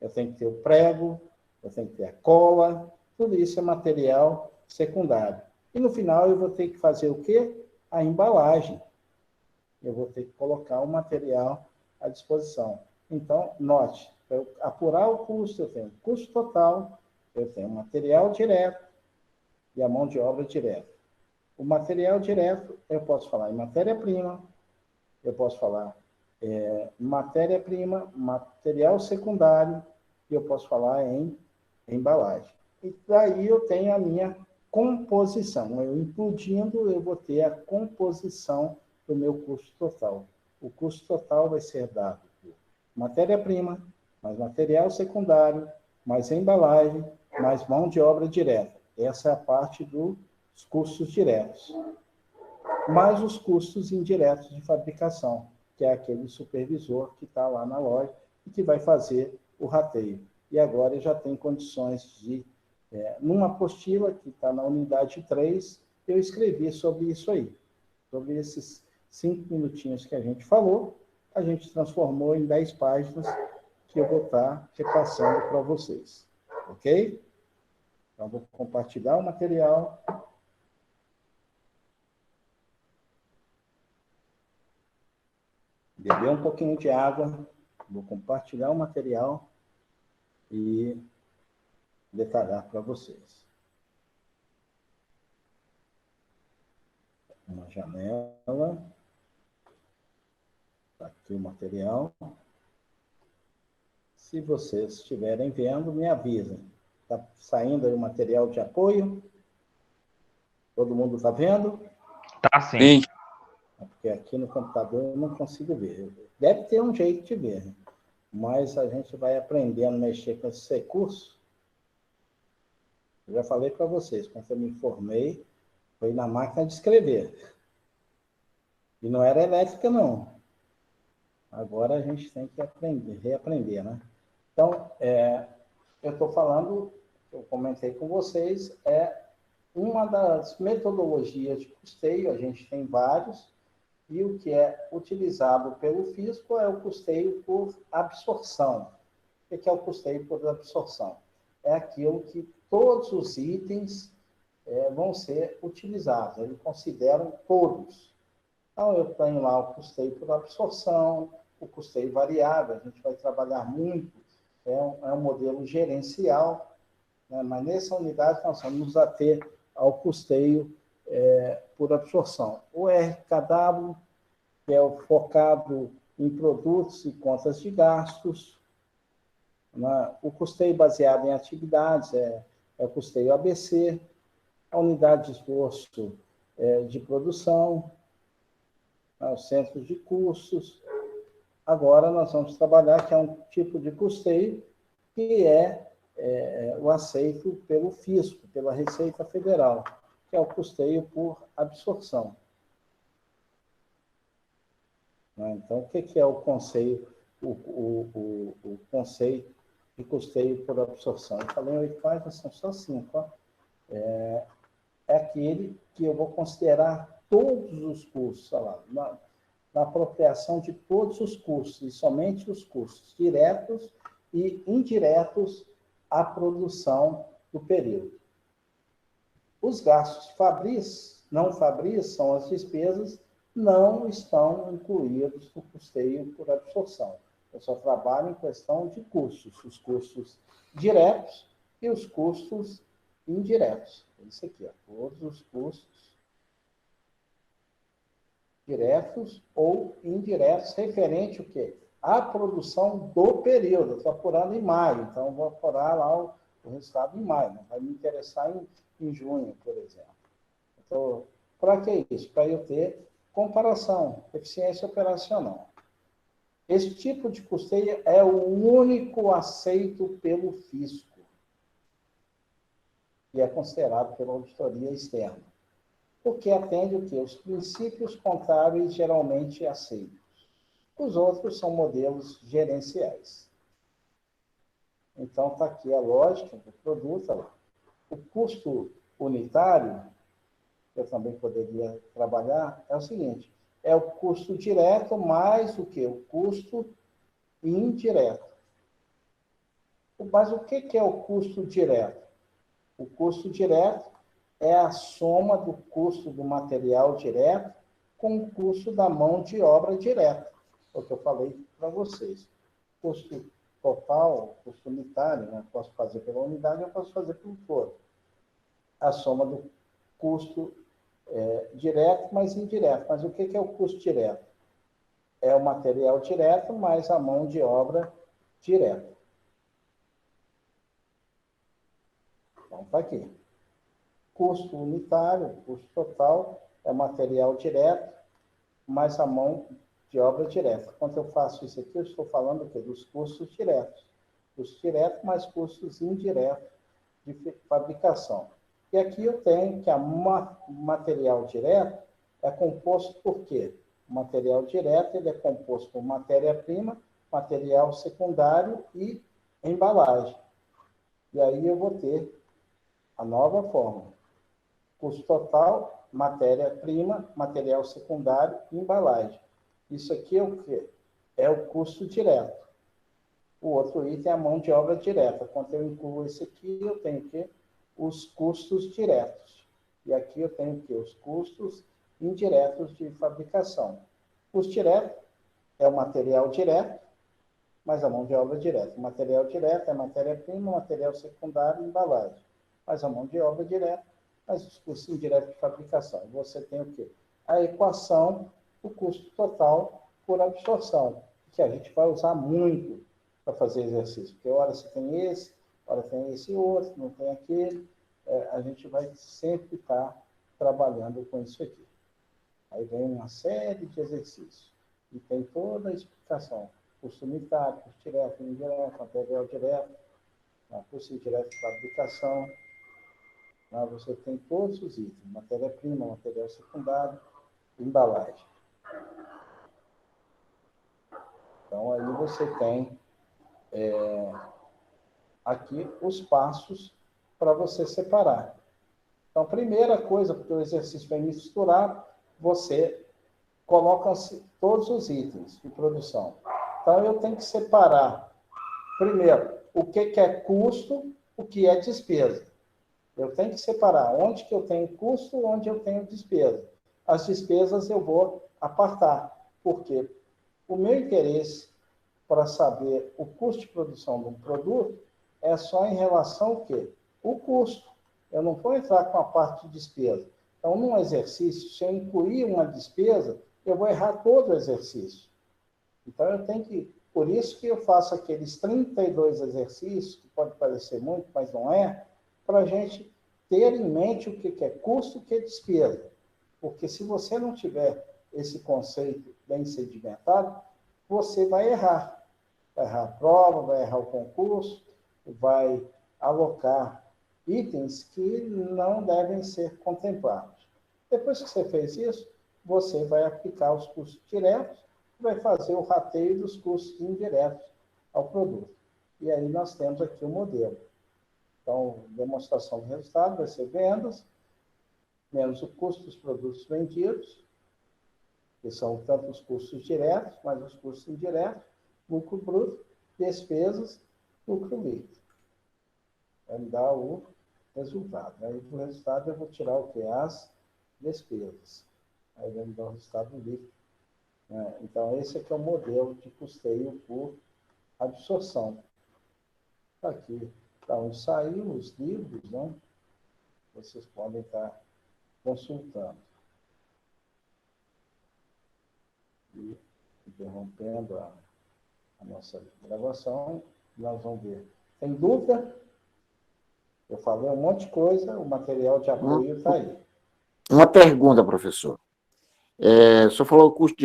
eu tenho que ter o prego, eu tenho que ter a cola, tudo isso é material secundário. E no final eu vou ter que fazer o quê? A embalagem. Eu vou ter que colocar o material à disposição. Então, note, para eu apurar o custo, eu tenho custo total, eu tenho material direto e a mão de obra direta. O material direto, eu posso falar em matéria-prima, eu posso falar matéria-prima, material secundário, e eu posso falar em embalagem. E daí eu tenho a minha composição. Eu implodindo, eu vou ter a composição do meu custo total. O custo total vai ser dado por matéria-prima, mais material secundário, mais embalagem, mais mão de obra direta. Essa é a parte dos custos diretos. Mais os custos indiretos de fabricação, que é aquele supervisor que está lá na loja e que vai fazer o rateio. E agora eu já tenho condições de, numa apostila que está na unidade 3, eu escrevi sobre isso aí, sobre esses 5 minutinhos que a gente falou, a gente transformou em 10 páginas que eu vou estar repassando para vocês. Ok? Então, vou compartilhar o material. Beber um pouquinho de água. Vou compartilhar o material e detalhar para vocês. Uma janela. Tá aqui o material. Se vocês estiverem vendo, me avisem. Está saindo aí o material de apoio? Todo mundo está vendo? Tá sim. Sim. Porque aqui no computador eu não consigo ver. Deve ter um jeito de ver, né? Mas a gente vai aprendendo a mexer com esse recurso. Eu já falei para vocês, quando eu me formei, foi na máquina de escrever. E não era elétrica, não. Agora a gente tem que aprender, reaprender, né? Então, eu estou falando, eu comentei com vocês, uma das metodologias de custeio, a gente tem vários, e o que é utilizado pelo fisco é o custeio por absorção. O que é o custeio por absorção? É aquilo que todos os itens vão ser utilizados, eles consideram todos. Então, eu tenho lá o custeio por absorção, o custeio variável, a gente vai trabalhar muito, é um modelo gerencial, né? Mas nessa unidade nós vamos nos ater ao custeio por absorção. O RKW, que é o focado em produtos e contas de gastos, né? O custeio baseado em atividades é o custeio ABC, a unidade de esforço de produção, os centros de custos. Agora nós vamos trabalhar que é um tipo de custeio que é o aceito pelo fisco, pela Receita Federal, que é o custeio por absorção. Então, o que é o conceito, o conceito de custeio por absorção? Eu falei em 8 páginas, são só 5. É aquele que eu vou considerar todos os custos, na apropriação de todos os custos, e somente os custos diretos e indiretos à produção do período. Os gastos fabris, não fabris, são as despesas, não estão incluídos no custeio por absorção. Eu só trabalho em questão de custos, os custos diretos e os custos indiretos. Isso aqui, todos os custos diretos ou indiretos, referente o quê? À produção do período. Eu estou apurando em maio, então eu vou apurar lá o resultado em maio. Não vai me interessar em junho, por exemplo. Então, para que isso? Para eu ter comparação, eficiência operacional. Esse tipo de custeio é o único aceito pelo fisco, e é considerado pela auditoria externa, porque atende o quê? Os princípios contábeis geralmente aceitos. Os outros são modelos gerenciais. Então, está aqui a lógica do produto. Lá. O custo unitário, que eu também poderia trabalhar, é o seguinte, é o custo direto mais o quê? O custo indireto. Mas o que é o custo direto? O custo direto é a soma do custo do material direto com o custo da mão de obra direta. É o que eu falei para vocês. Custo total, custo unitário, né? Posso fazer pela unidade, eu posso fazer pelo todo. A soma do custo direto mais indireto. Mas o que é o custo direto? É o material direto mais a mão de obra direta. Então, está aqui. Custo unitário, custo total, é material direto, mais a mão de obra direta. Quando eu faço isso aqui, eu estou falando o quê? Dos custos diretos. Custos diretos mais custos indiretos de fabricação. E aqui eu tenho que o material direto é composto por quê? O material direto ele é composto por matéria-prima, material secundário e embalagem. E aí eu vou ter a nova fórmula. Custo total, matéria-prima, material secundário e embalagem. Isso aqui é o quê? É o custo direto. O outro item é a mão de obra direta. Quando eu incluo esse aqui, eu tenho o quê? Os custos diretos. E aqui eu tenho o quê? Os custos indiretos de fabricação. Custo direto é o material direto, mais a mão de obra direta. O material direto é matéria-prima, material secundário e embalagem. Mais a mão de obra direta, mais os custos indiretos de fabricação. Você tem o quê? A equação, o custo total por absorção, que a gente vai usar muito para fazer exercício, porque hora você tem esse, hora tem esse outro, não tem aquele, a gente vai sempre estar trabalhando com isso aqui. Aí vem uma série de exercícios, e tem toda a explicação, custo unitário, custo direto, indireto, material direto, custo indireto de fabricação, você tem todos os itens, matéria-prima, material secundário, embalagem. Então, aí você tem aqui os passos para você separar. Então, primeira coisa, porque o exercício vai misturar, você coloca todos os itens de produção. Então, eu tenho que separar, primeiro, o que é custo, o que é despesa. Eu tenho que separar onde que eu tenho custo, onde eu tenho despesa. As despesas eu vou apartar, porque o meu interesse para saber o custo de produção de um produto é só em relação ao quê? O custo. Eu não vou entrar com a parte de despesa. Então, num exercício, se eu incluir uma despesa, eu vou errar todo o exercício. Então, eu tenho que... Por isso que eu faço aqueles 32 exercícios, que pode parecer muito, mas não é, para a gente ter em mente o que é custo e o que é despesa. Porque se você não tiver esse conceito bem sedimentado, você vai errar. Vai errar a prova, vai errar o concurso, vai alocar itens que não devem ser contemplados. Depois que você fez isso, você vai aplicar os custos diretos e vai fazer o rateio dos custos indiretos ao produto. E aí nós temos aqui o modelo. Então, demonstração do resultado vai ser vendas, menos o custo dos produtos vendidos, que são tanto os custos diretos, mais os custos indiretos, lucro bruto, despesas, lucro líquido. Vai me dar o resultado. Aí, do resultado, eu vou tirar o que? As despesas. Aí vai me dar o resultado líquido. Então, esse aqui é o modelo de custeio por absorção. Aqui, para onde saiu os livros, né? Vocês podem estar consultando. E, interrompendo a nossa gravação, nós vamos ver. Tem dúvida? Eu falei um monte de coisa, o material de apoio está aí. Uma pergunta, professor. O senhor falou que o custo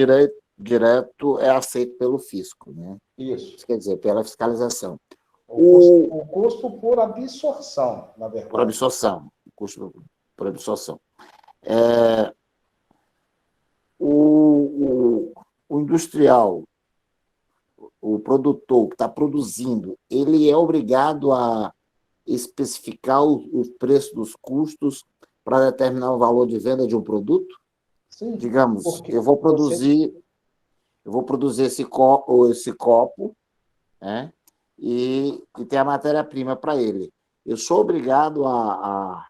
direto é aceito pelo fisco, né? Isso. Quer dizer, pela fiscalização. O custo por absorção, na verdade. Por absorção. O custo por absorção. O industrial, o produtor que está produzindo, ele é obrigado a especificar o preço dos custos para determinar o valor de venda de um produto? Sim. Digamos, eu vou produzir esse copo, né? E ter a matéria-prima para ele. Eu sou obrigado a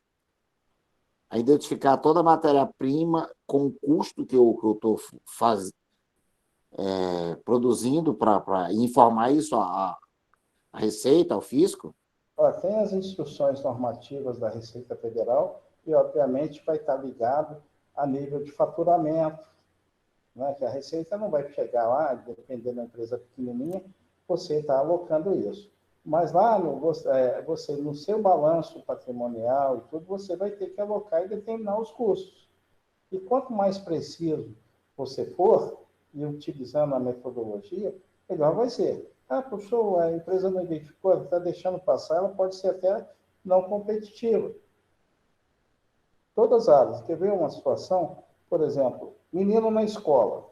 identificar toda a matéria-prima com o custo que eu estou produzindo para informar isso à Receita, ao fisco? Tem as instruções normativas da Receita Federal e, obviamente, vai estar ligado a nível de faturamento, né? Que a Receita não vai chegar lá, dependendo da empresa pequenininha, você está alocando isso. Mas lá, você, no seu balanço patrimonial e tudo, você vai ter que alocar e determinar os custos. E quanto mais preciso você for, e utilizando a metodologia, melhor vai ser. Puxou, a empresa não identificou, está deixando passar, ela pode ser até não competitiva. Todas as áreas. Quer ver uma situação? Por exemplo, menino na escola.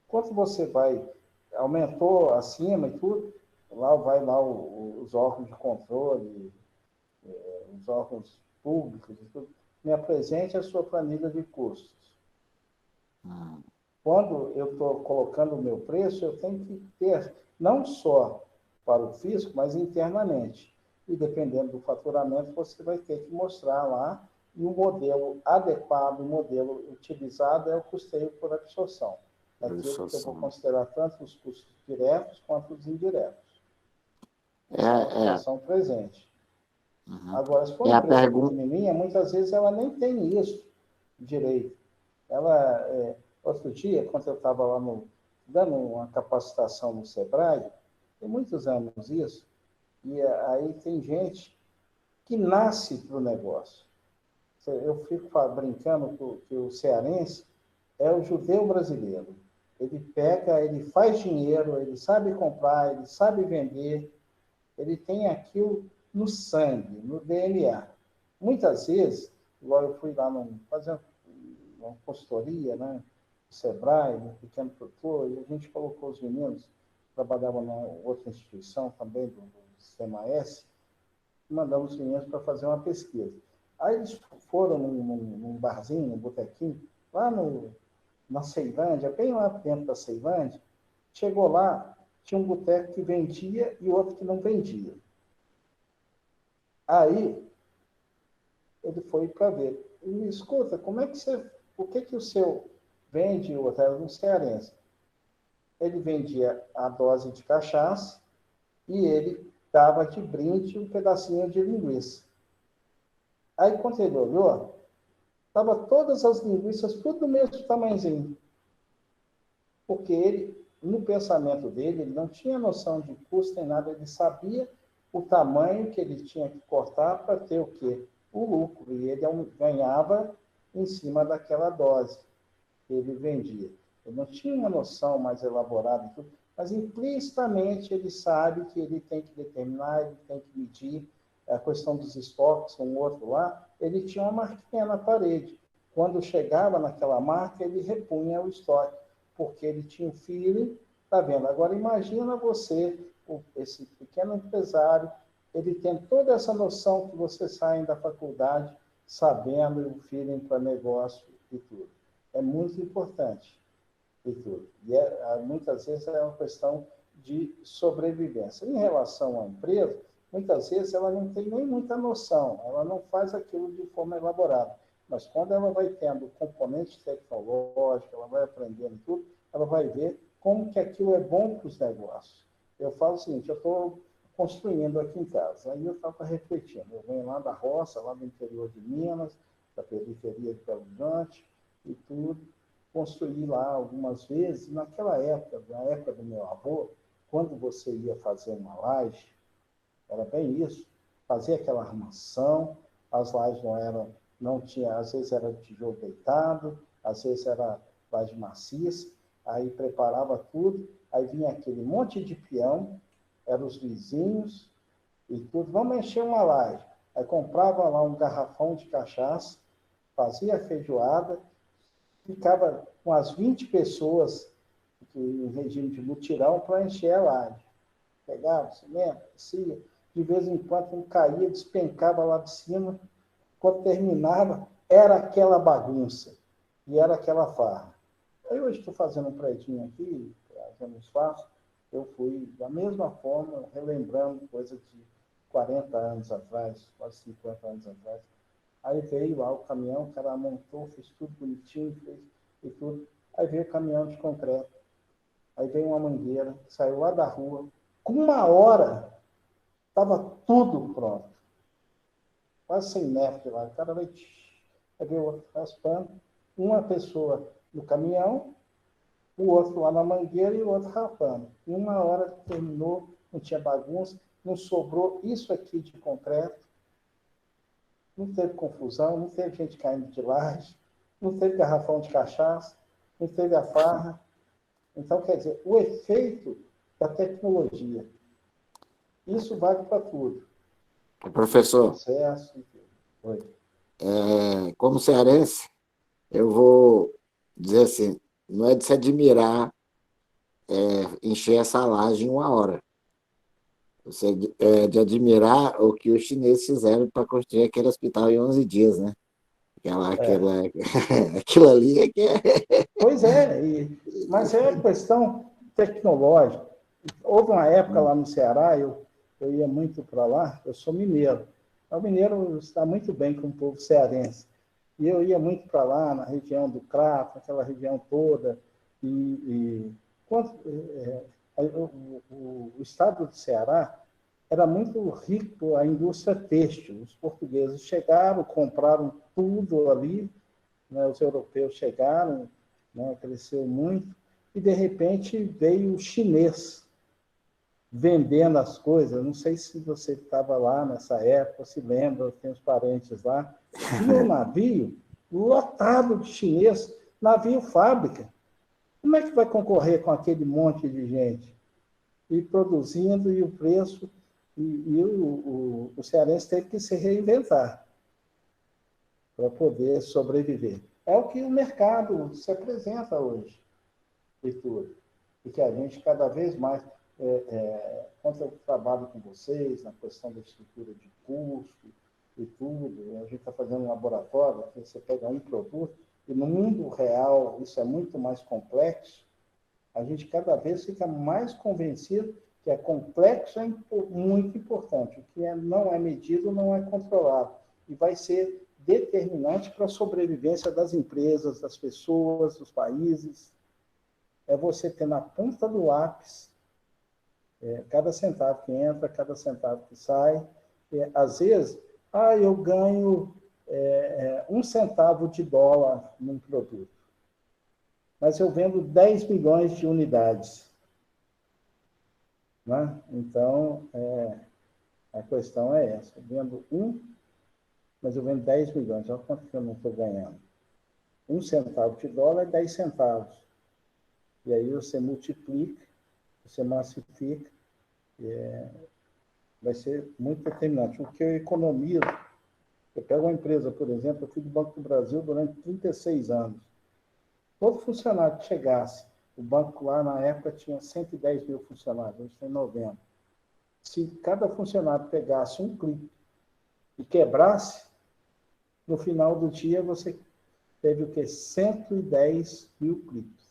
Quanto você vai, aumentou acima e tudo, vai lá os órgãos de controle, os órgãos públicos e tudo, me apresente a sua planilha de custos. Quando eu estou colocando o meu preço, eu tenho que ter, não só para o fisco, mas internamente. E dependendo do faturamento, você vai ter que mostrar lá, e o modelo adequado, o modelo utilizado é o custeio por absorção. Aquilo que eu vou considerar tanto os custos diretos quanto os indiretos. Essa é a situação presente. Agora, se for uma empresa pequenininha, muitas vezes ela nem tem isso direito. Outro dia, quando eu estava lá dando uma capacitação no Sebrae, tem muitos anos isso, e aí tem gente que nasce para o negócio. Eu fico brincando que o cearense é o judeu brasileiro. Ele pega, ele faz dinheiro, ele sabe comprar, ele sabe vender, ele tem aquilo no sangue, no DNA. Muitas vezes, igual eu fui lá fazer uma consultoria, né, no Sebrae, no pequeno produtor, e a gente colocou os meninos, trabalhavam em outra instituição também, do Sistema S, e mandamos os meninos para fazer uma pesquisa. Aí eles foram num barzinho, num botequinho, lá na Ceilândia, bem lá dentro da Ceilândia. Chegou lá, tinha um boteco que vendia e outro que não vendia. Aí, ele foi para ver. E me escuta, como é que por que o seu vende o outro? Era um cearense. Ele vendia a dose de cachaça e ele dava de brinde um pedacinho de linguiça. Aí, quando ele olhou, estava todas as linguiças, tudo do mesmo tamanhozinho. Porque ele, no pensamento dele, ele não tinha noção de custo nem nada, ele sabia o tamanho que ele tinha que cortar para ter o quê? O lucro. E ele ganhava em cima daquela dose que ele vendia. Ele não tinha uma noção mais elaborada de tudo, mas implicitamente ele sabe que ele tem que determinar, ele tem que medir a questão dos estoques, um outro lá, ele tinha uma marquinha na parede. Quando chegava naquela marca, ele repunha o estoque, porque ele tinha um feeling, tá vendo? Agora imagina você, esse pequeno empresário, ele tem toda essa noção que você sai da faculdade sabendo o feeling para negócio e tudo. É muito importante e tudo. E muitas vezes é uma questão de sobrevivência. Em relação à empresa, muitas vezes ela não tem nem muita noção, ela não faz aquilo de forma elaborada. Mas quando ela vai tendo componente tecnológico, ela vai aprendendo tudo, ela vai ver como que aquilo é bom para os negócios. Eu falo o seguinte, eu estou construindo aqui em casa, aí eu estava refletindo, eu venho lá da roça, lá do interior de Minas, da periferia de Belo Horizonte, e tudo, construí lá algumas vezes, naquela época, na época do meu avô, quando você ia fazer uma laje, era bem isso, fazia aquela armação, as lajes não tinha, às vezes era tijolo deitado, às vezes era laje maciça, aí preparava tudo, aí vinha aquele monte de peão, eram os vizinhos e tudo, vamos encher uma laje. Aí comprava lá um garrafão de cachaça, fazia a feijoada, ficava com as 20 pessoas em regime de mutirão para encher a laje. Pegava cimento, descia, de vez em quando um caía, despencava lá de cima, quando terminava, era aquela bagunça, e era aquela farra. Aí hoje estou fazendo um predinho aqui, fazendo um espaço, eu fui da mesma forma, relembrando coisa de 40 anos atrás, quase 50 anos atrás. Aí veio lá o caminhão, o cara montou, fez tudo bonitinho, fez e tudo. Aí veio o caminhão de concreto. Aí veio uma mangueira, saiu lá da rua. Com 1 hora, estava tudo pronto. Quase 100 metros de lá. O cara veio, aí veio o outro raspando. Uma pessoa no caminhão, o outro lá na mangueira e o outro rapando. Em 1 hora terminou, não tinha bagunça, não sobrou isso aqui de concreto. Não teve confusão, não teve gente caindo de laje, não teve garrafão de cachaça, não teve a farra. Então, quer dizer, o efeito da tecnologia, isso vale para tudo. Professor, Processo, oi. como cearense, eu vou dizer assim, não é de se admirar encher essa laje em 1 hora. Você é de admirar o que os chineses fizeram para construir aquele hospital em 11 dias, né? Aquilo ali é que é... Pois é, mas é questão tecnológica. Houve uma época lá no Ceará, eu ia muito para lá, eu sou mineiro. O mineiro está muito bem com o povo cearense. E eu ia muito para lá, na região do Crato, aquela região toda. O estado do Ceará era muito rico a indústria têxtil. Os portugueses chegaram, compraram tudo ali, né? Os europeus chegaram, né? Cresceu muito, e de repente veio o chinês vendendo as coisas. Não sei se você estava lá nessa época, se lembra, tem os parentes lá. Tinha um navio lotado de chinês, navio fábrica. Como é que vai concorrer com aquele monte de gente? E produzindo, e o preço, e o cearense teve que se reinventar para poder sobreviver. É o que o mercado se apresenta hoje, e tudo. E que a gente cada vez mais, quando eu trabalho com vocês, na questão da estrutura de custo e tudo, a gente está fazendo um laboratório, que você pega um produto, e no mundo real isso é muito mais complexo, a gente cada vez fica mais convencido que é complexo, é muito importante. O que não é medido não é controlado. E vai ser determinante para a sobrevivência das empresas, das pessoas, dos países. É você ter na ponta do lápis cada centavo que entra, cada centavo que sai. Às vezes, eu ganho 1 centavo de dólar num produto, mas eu vendo 10 milhões de unidades. Né? Então, a questão é essa. Eu vendo mas eu vendo 10 milhões. Olha quanto que eu não estou ganhando. 1 centavo de dólar é 10 centavos. E aí você multiplica, você massifica, vai ser muito determinante. O que eu economizo, eu pego uma empresa, por exemplo, eu fui do Banco do Brasil durante 36 anos. Todo funcionário que chegasse, o banco lá na época tinha 110 mil funcionários, hoje tem 90. Se cada funcionário pegasse um clipe e quebrasse, no final do dia você teve o quê? 110 mil clipes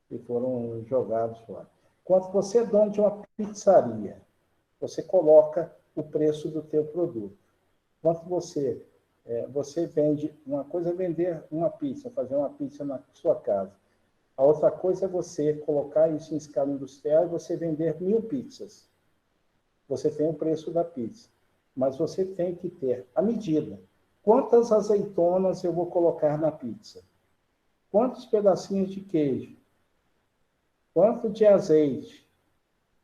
que foram jogados fora. Quando você é dono de uma pizzaria, você coloca o preço do teu produto. Quando você vende, uma coisa é vender uma pizza, fazer uma pizza na sua casa. A outra coisa é você colocar isso em escala industrial e você vender 1000 pizzas. Você tem o preço da pizza. Mas você tem que ter a medida. Quantas azeitonas eu vou colocar na pizza? Quantos pedacinhos de queijo? Quanto de azeite?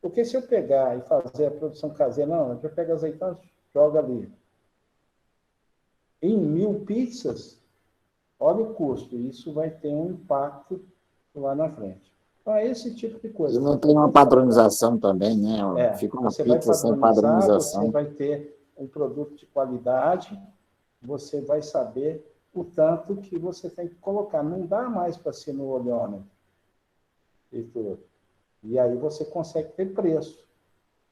Porque se eu pegar e fazer a produção caseira, não, eu pego azeitona, joga ali. Em 1000 pizzas, olha o custo. Isso vai ter um impacto lá na frente. Então, é esse tipo de coisa. E não tem uma padronização também, né? Fica uma você vai pizza sem padronizar, você padronização. vai ter um produto de qualidade, você vai saber o tanto que você tem que colocar. Não dá mais para ser no olhômetro e tudo. E aí você consegue ter preço.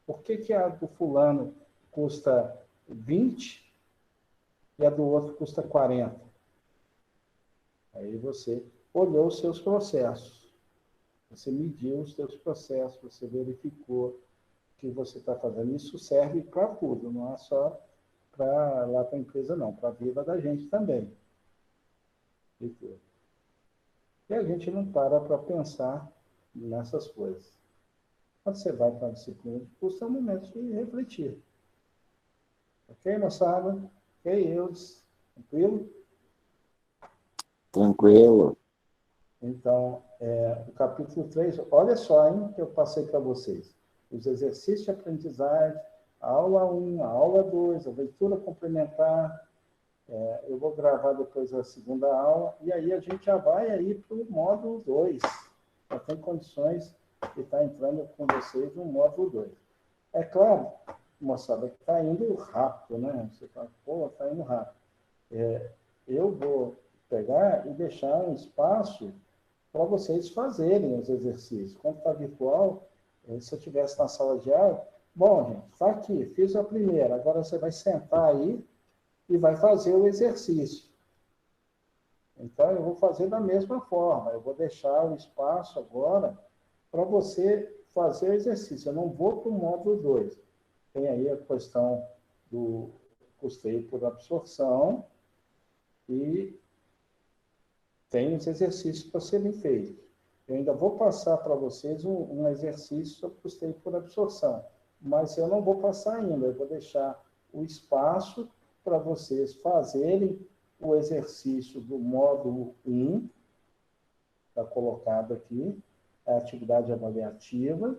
Por que a do fulano custa 20 e a do outro custa 40? Aí você olhou os seus processos. Você mediu os seus processos, você verificou o que você está fazendo. Isso serve para tudo, não é só para lá para a empresa, não, para a vida da gente também. E a gente não para pensar nessas coisas. Quando você vai para a disciplina de custo, é o momento de refletir. Ok, moçada? Ok, Eudes? Tranquilo? Tranquilo. Então, o capítulo 3, olha só, hein, que eu passei para vocês. Os exercícios de aprendizagem, a aula 1, a aula 2, a leitura complementar. Eu vou gravar depois a segunda aula, e aí a gente já vai aí para o módulo 2. Já tem condições de estar entrando com vocês no módulo 2. É claro, moçada, que está indo rápido, né? Você fala, está indo rápido. Eu vou pegar e deixar um espaço para vocês fazerem os exercícios. Quando está virtual, se eu estivesse na sala de aula, bom, gente, está aqui, fiz a primeira, agora você vai sentar aí e vai fazer o exercício. Então, eu vou fazer da mesma forma, eu vou deixar o espaço agora para você fazer o exercício. Eu não vou para o módulo 2. Tem aí a questão do custeio por absorção e tem os exercícios para serem feitos. Eu ainda vou passar para vocês um exercício sobre custeio por absorção, mas eu não vou passar ainda, eu vou deixar o espaço para vocês fazerem o exercício do módulo 1, está colocado aqui, a atividade avaliativa,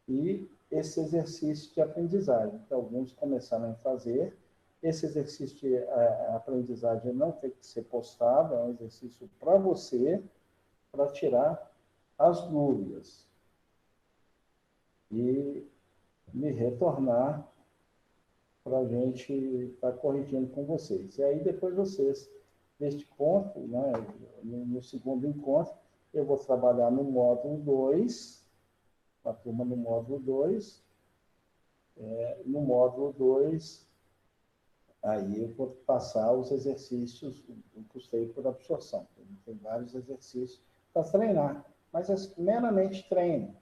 e esse exercício de aprendizagem, que alguns começaram a fazer. Esse exercício de aprendizagem não tem que ser postado, é um exercício para você, para tirar as dúvidas e me retornar para a gente estar corrigindo com vocês. E aí, depois vocês, neste ponto, né, no segundo encontro, eu vou trabalhar no módulo 2, a turma no módulo 2. No módulo 2, aí eu vou passar os exercícios do custeio por absorção. Tem vários exercícios para treinar, mas é meramente treino.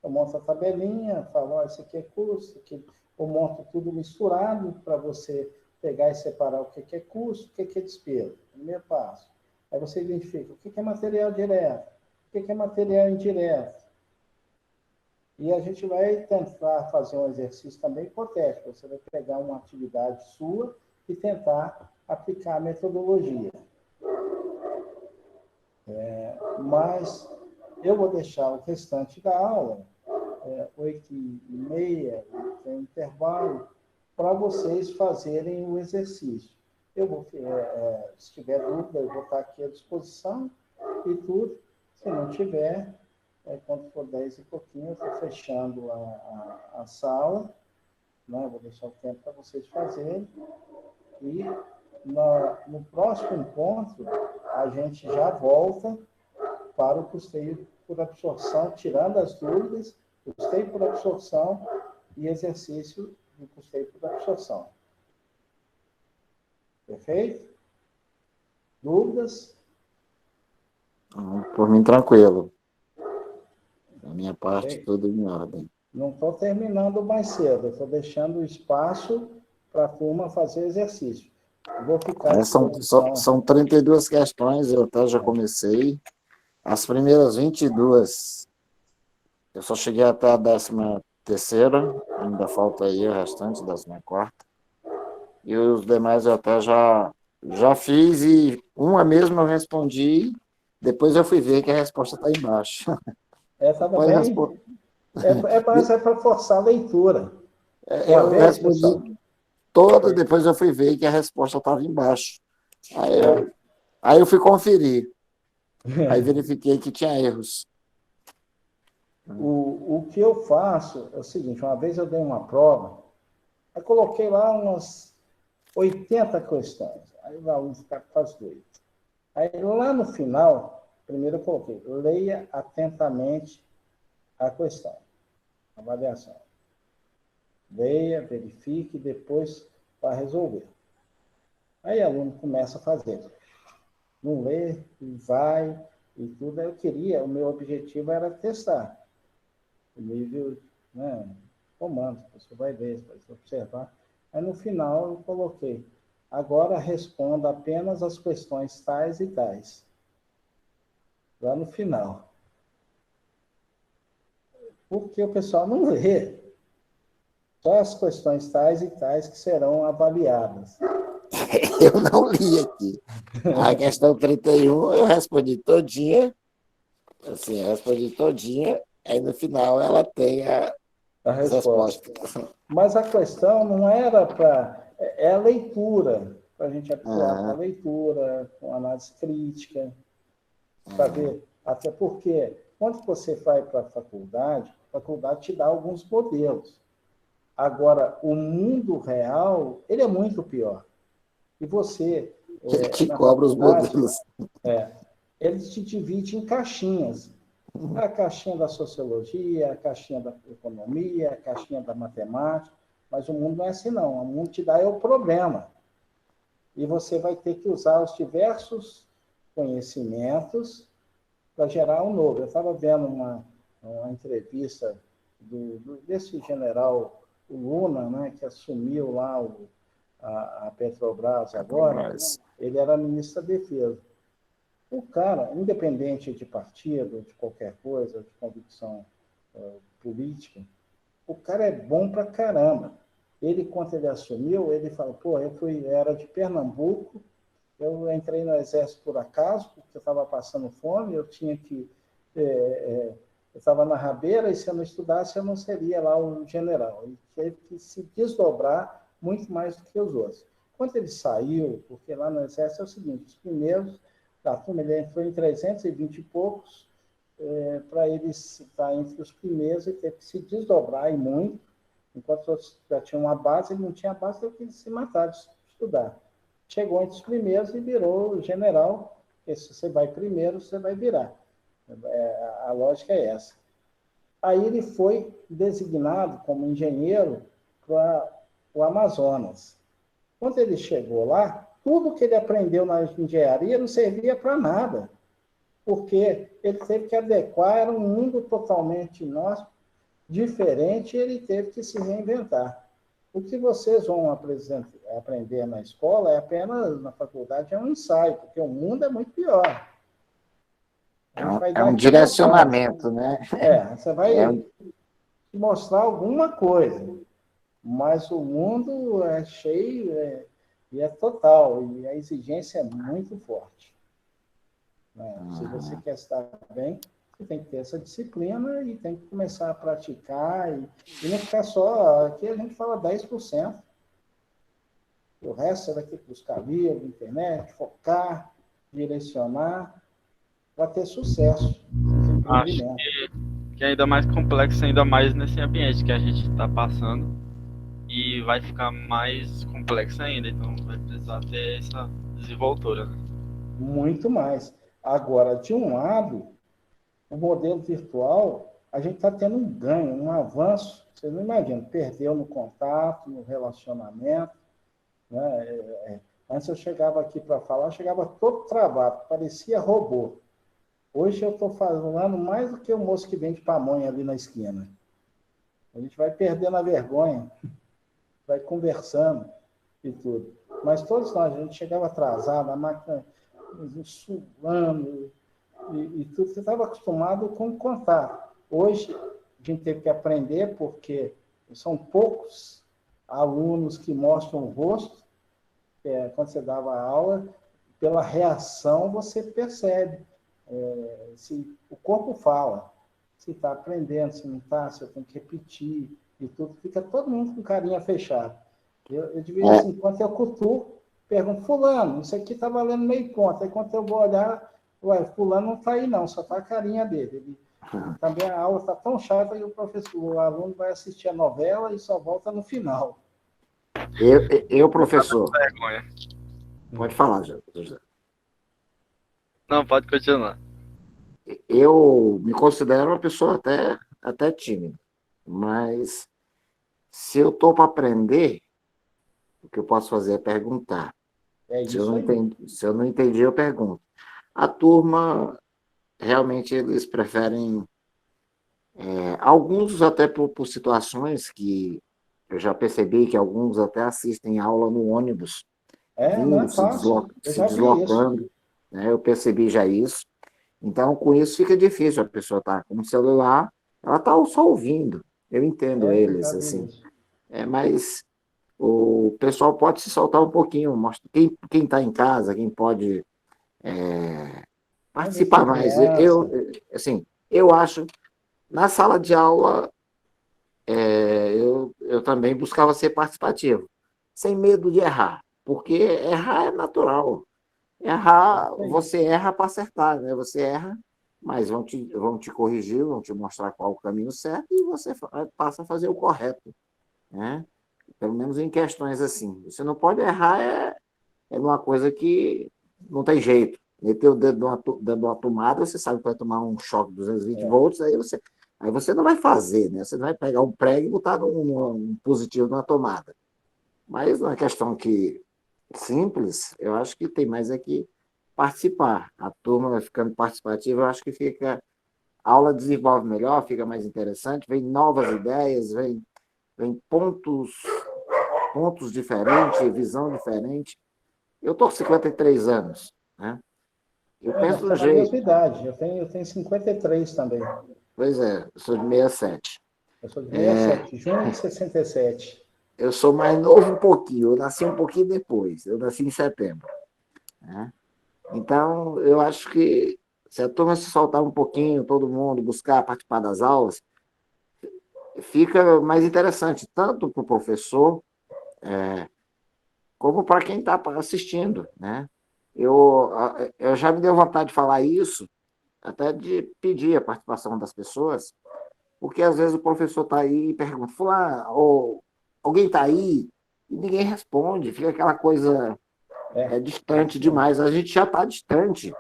Eu monto a tabelinha, falo, ó, isso aqui é custo, aqui eu monto tudo misturado para você pegar e separar o que é custo, o que é despesa. Primeiro passo. Aí você identifica o que é material direto, o que é material indireto. E a gente vai tentar fazer um exercício também hipotético. Você vai pegar uma atividade sua e tentar aplicar a metodologia. Mas eu vou deixar o restante da aula, 8h30, tem intervalo, para vocês fazerem o exercício. Eu vou, se tiver dúvida, eu vou estar aqui à disposição e tudo. Se não tiver, quando for 10 e pouquinho, eu estou fechando a sala, né? Vou deixar o tempo para vocês fazerem. E no próximo encontro, a gente já volta para o custeio por absorção, tirando as dúvidas, custeio por absorção e exercício do custeio por absorção. Perfeito? Dúvidas? Por mim, tranquilo. Da minha parte, tudo em ordem. Não estou terminando mais cedo, estou deixando espaço para a turma fazer exercício. Vou ficar... São 32 questões, eu até já comecei. As primeiras 22, eu só cheguei até a 13ª, ainda falta aí o restante da 14ª. E os demais eu até já fiz, e uma mesmo eu respondi, depois eu fui ver que a resposta está embaixo. Estava bem. Mas é para forçar a leitura. Eu respondi toda, depois eu fui ver que a resposta estava embaixo. Aí eu fui conferir. Aí verifiquei que tinha erros. O que eu faço é o seguinte: uma vez eu dei uma prova, aí coloquei lá umas 80 questões. Aí o aluno fica quase doido. Aí lá no final, primeiro eu coloquei, leia atentamente a questão, a avaliação. Leia, verifique, depois vai resolver. Aí o aluno começa a fazer. Não lê, e vai, e tudo. O meu objetivo era testar o nível, né, comando. Você vai ver, você vai observar. Aí no final eu coloquei, agora responda apenas as questões tais e tais. Lá no final. Porque o pessoal não lê. Só as questões tais e tais que serão avaliadas. Eu não li aqui. A questão 31 eu respondi todinha. Assim, eu respondi todinha. Aí no final ela tem a resposta. Mas a questão não era para... É a leitura. Para a gente atuar com a leitura, com análise crítica. Para ver. Até porque, quando você vai para a faculdade te dá alguns modelos. Agora, o mundo real, ele é muito pior. E você... Ele te cobra os modelos. Ele te divide em caixinhas. A caixinha da sociologia, a caixinha da economia, a caixinha da matemática. Mas o mundo não é assim, não. O mundo te dá o problema. E você vai ter que usar os diversos conhecimentos para gerar um novo. Eu estava vendo uma entrevista desse general Luna, né, que assumiu lá a Petrobras agora. Ele era ministro da Defesa. O cara, independente de partido, de qualquer coisa, de convicção política, o cara é bom pra caramba. Ele, quando ele assumiu, ele falou, era de Pernambuco Eu entrei no Exército por acaso, porque eu estava passando fome, eu tinha que... eu estava na rabeira, e se eu não estudasse, eu não seria lá o general. E teve que se desdobrar muito mais do que os outros. Quando ele saiu, porque lá no Exército é o seguinte, os primeiros, da turma, ele entrou em 320 e poucos, para ele estar entre os primeiros, ele teve que se desdobrar e muito, enquanto os outros já tinham uma base, ele não tinha base, teve que se matar de estudar. Chegou entre os primeiros e virou general, porque se você vai primeiro, você vai virar. A lógica é essa. Aí ele foi designado como engenheiro para o Amazonas. Quando ele chegou lá, tudo que ele aprendeu na engenharia não servia para nada, porque ele teve que adequar, era um mundo totalmente nosso, diferente, e ele teve que se reinventar. O que vocês vão aprender na escola é apenas, na faculdade, é um ensaio, porque o mundo é muito pior. É um direcionamento, né? Você vai mostrar alguma coisa, mas o mundo é cheio e é total, e a exigência é muito forte. Se você quer estar bem, você tem que ter essa disciplina e tem que começar a praticar e não ficar só... Aqui a gente fala 10%. O resto é daqui buscar livro, internet, focar, direcionar, para ter sucesso. Acho que é ainda mais complexo, ainda mais nesse ambiente que a gente está passando. E vai ficar mais complexo ainda, então vai precisar ter essa desenvoltura. Né? Muito mais. Agora, de um lado, o modelo virtual, a gente está tendo um ganho, um avanço. Você não imagina, perdeu no contato, no relacionamento. Né? Antes eu chegava aqui para falar, eu chegava todo travado, parecia robô. Hoje eu estou falando mais do que o moço que vende pamonha ali na esquina. A gente vai perdendo a vergonha, vai conversando e tudo. Mas todos nós, a gente chegava atrasado, a máquina suando e tudo. Você estava acostumado com o contato. Hoje, a gente teve que aprender, porque são poucos alunos que mostram o rosto. Quando você dava aula, pela reação você percebe. Se o corpo fala, se está aprendendo, se não está, se eu tenho que repetir e tudo, fica todo mundo com carinha fechada. Eu de vez em quando eu cutuco, pergunto, fulano, isso aqui está valendo meio ponto. Aí quando eu vou olhar, fulano não está aí não, só está a carinha dele. Também a aula está tão chata que o aluno vai assistir a novela e só volta no final. Eu professor, pode falar, José. Não, pode continuar. Eu me considero uma pessoa até tímida, mas se eu estou para aprender, o que eu posso fazer é perguntar. Se eu não entendi, eu pergunto. A turma, realmente, eles preferem... alguns até por situações que eu já percebi que alguns até assistem aula no ônibus, não é fácil. se deslocando. Né? Eu percebi já isso. Então, com isso fica difícil. A pessoa está com o celular, ela está só ouvindo. Eu entendo eles, assim. Mas o pessoal pode se soltar um pouquinho. Mostra quem está em casa, quem pode participar mais. Eu acho, na sala de aula, eu também buscava ser participativo, sem medo de errar, porque errar é natural. Errar, você erra para acertar, né? Você erra, mas vão te corrigir, vão te mostrar qual o caminho certo e você passa a fazer o correto, né? Pelo menos em questões assim. Você não pode errar numa coisa que não tem jeito. Meter o dedo dentro de uma tomada, você sabe que vai tomar um choque de 220 volts, aí você não vai fazer, né? Você não vai pegar um prego e botar um positivo na tomada. Mas uma questão que simples, eu acho que tem mais que participar. A turma vai ficando participativa, eu acho que a aula desenvolve melhor, fica mais interessante, vem novas ideias, vem pontos diferentes, visão diferente. Eu estou com 53 anos, né? Eu penso do jeito. Mesma idade, eu tenho 53 também. Pois é, eu sou de 67. Eu sou de 67, junho de 67. Eu sou mais novo um pouquinho, eu nasci um pouquinho depois, eu nasci em setembro. né? Então, eu acho que se a turma se soltar um pouquinho, todo mundo buscar participar das aulas, fica mais interessante, tanto para o professor, como para quem está assistindo, né? Eu já me deu vontade de falar isso, até de pedir a participação das pessoas, porque às vezes o professor está aí e pergunta, fulano, ou alguém está aí, e ninguém responde, fica aquela coisa distante demais. A gente já está distante,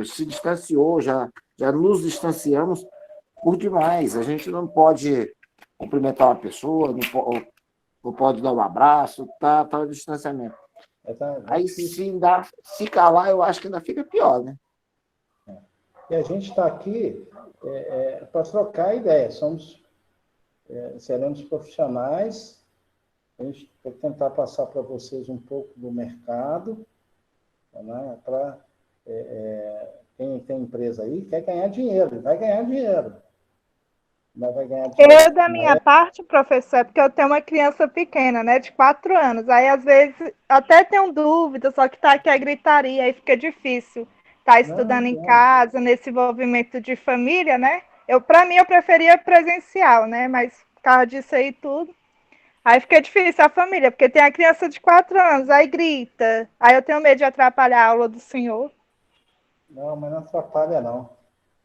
se distanciou, já nos distanciamos por demais. A gente não pode cumprimentar uma pessoa, não pode dar um abraço, tá o distanciamento. Aí, se calar, eu acho que ainda fica pior, né? E a gente está aqui para trocar ideias. Seremos profissionais. A gente vai tentar passar para vocês um pouco do mercado, né? Quem tem empresa aí quer ganhar dinheiro, vai ganhar dinheiro. Mas vai ganhar dinheiro. Eu, da minha parte, professor, é porque eu tenho uma criança pequena, né, de 4 anos. Aí, às vezes, até tenho dúvida, só que tá aqui a gritaria, aí fica difícil. Tá estudando em casa, nesse envolvimento de família, né? Para mim, eu preferia presencial, né? Mas por causa disso aí tudo. Aí fica difícil a família, porque tem a criança de 4 anos, aí grita. Aí eu tenho medo de atrapalhar a aula do senhor. Não, mas não atrapalha não,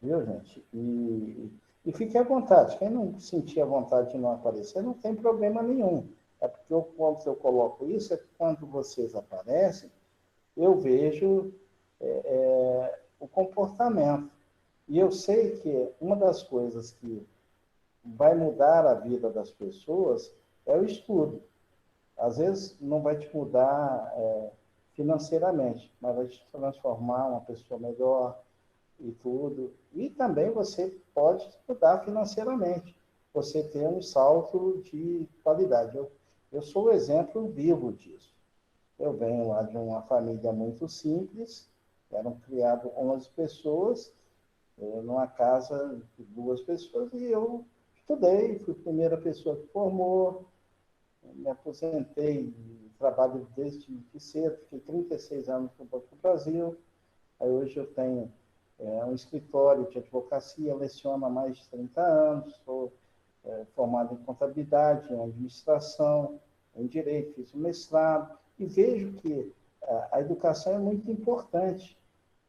viu, gente? E fique à vontade. Quem não sentir a vontade de não aparecer, não tem problema nenhum. É porque quando eu coloco isso, é que quando vocês aparecem, eu vejo o comportamento. E eu sei que uma das coisas que vai mudar a vida das pessoas é o estudo. Às vezes não vai te mudar financeiramente, mas vai te transformar uma pessoa melhor e tudo. E também você pode estudar financeiramente, você ter um salto de qualidade. Eu sou o exemplo vivo disso. Eu venho lá de uma família muito simples, eram criadas 11 pessoas, numa casa de 2 pessoas, e eu estudei, fui a primeira pessoa que formou, me aposentei, trabalho desde cedo, fiquei 36 anos no Banco do Brasil, aí hoje eu tenho um escritório de advocacia, leciono há mais de 30 anos, sou formado em contabilidade, em administração, em direito, fiz um mestrado, e vejo que a educação é muito importante,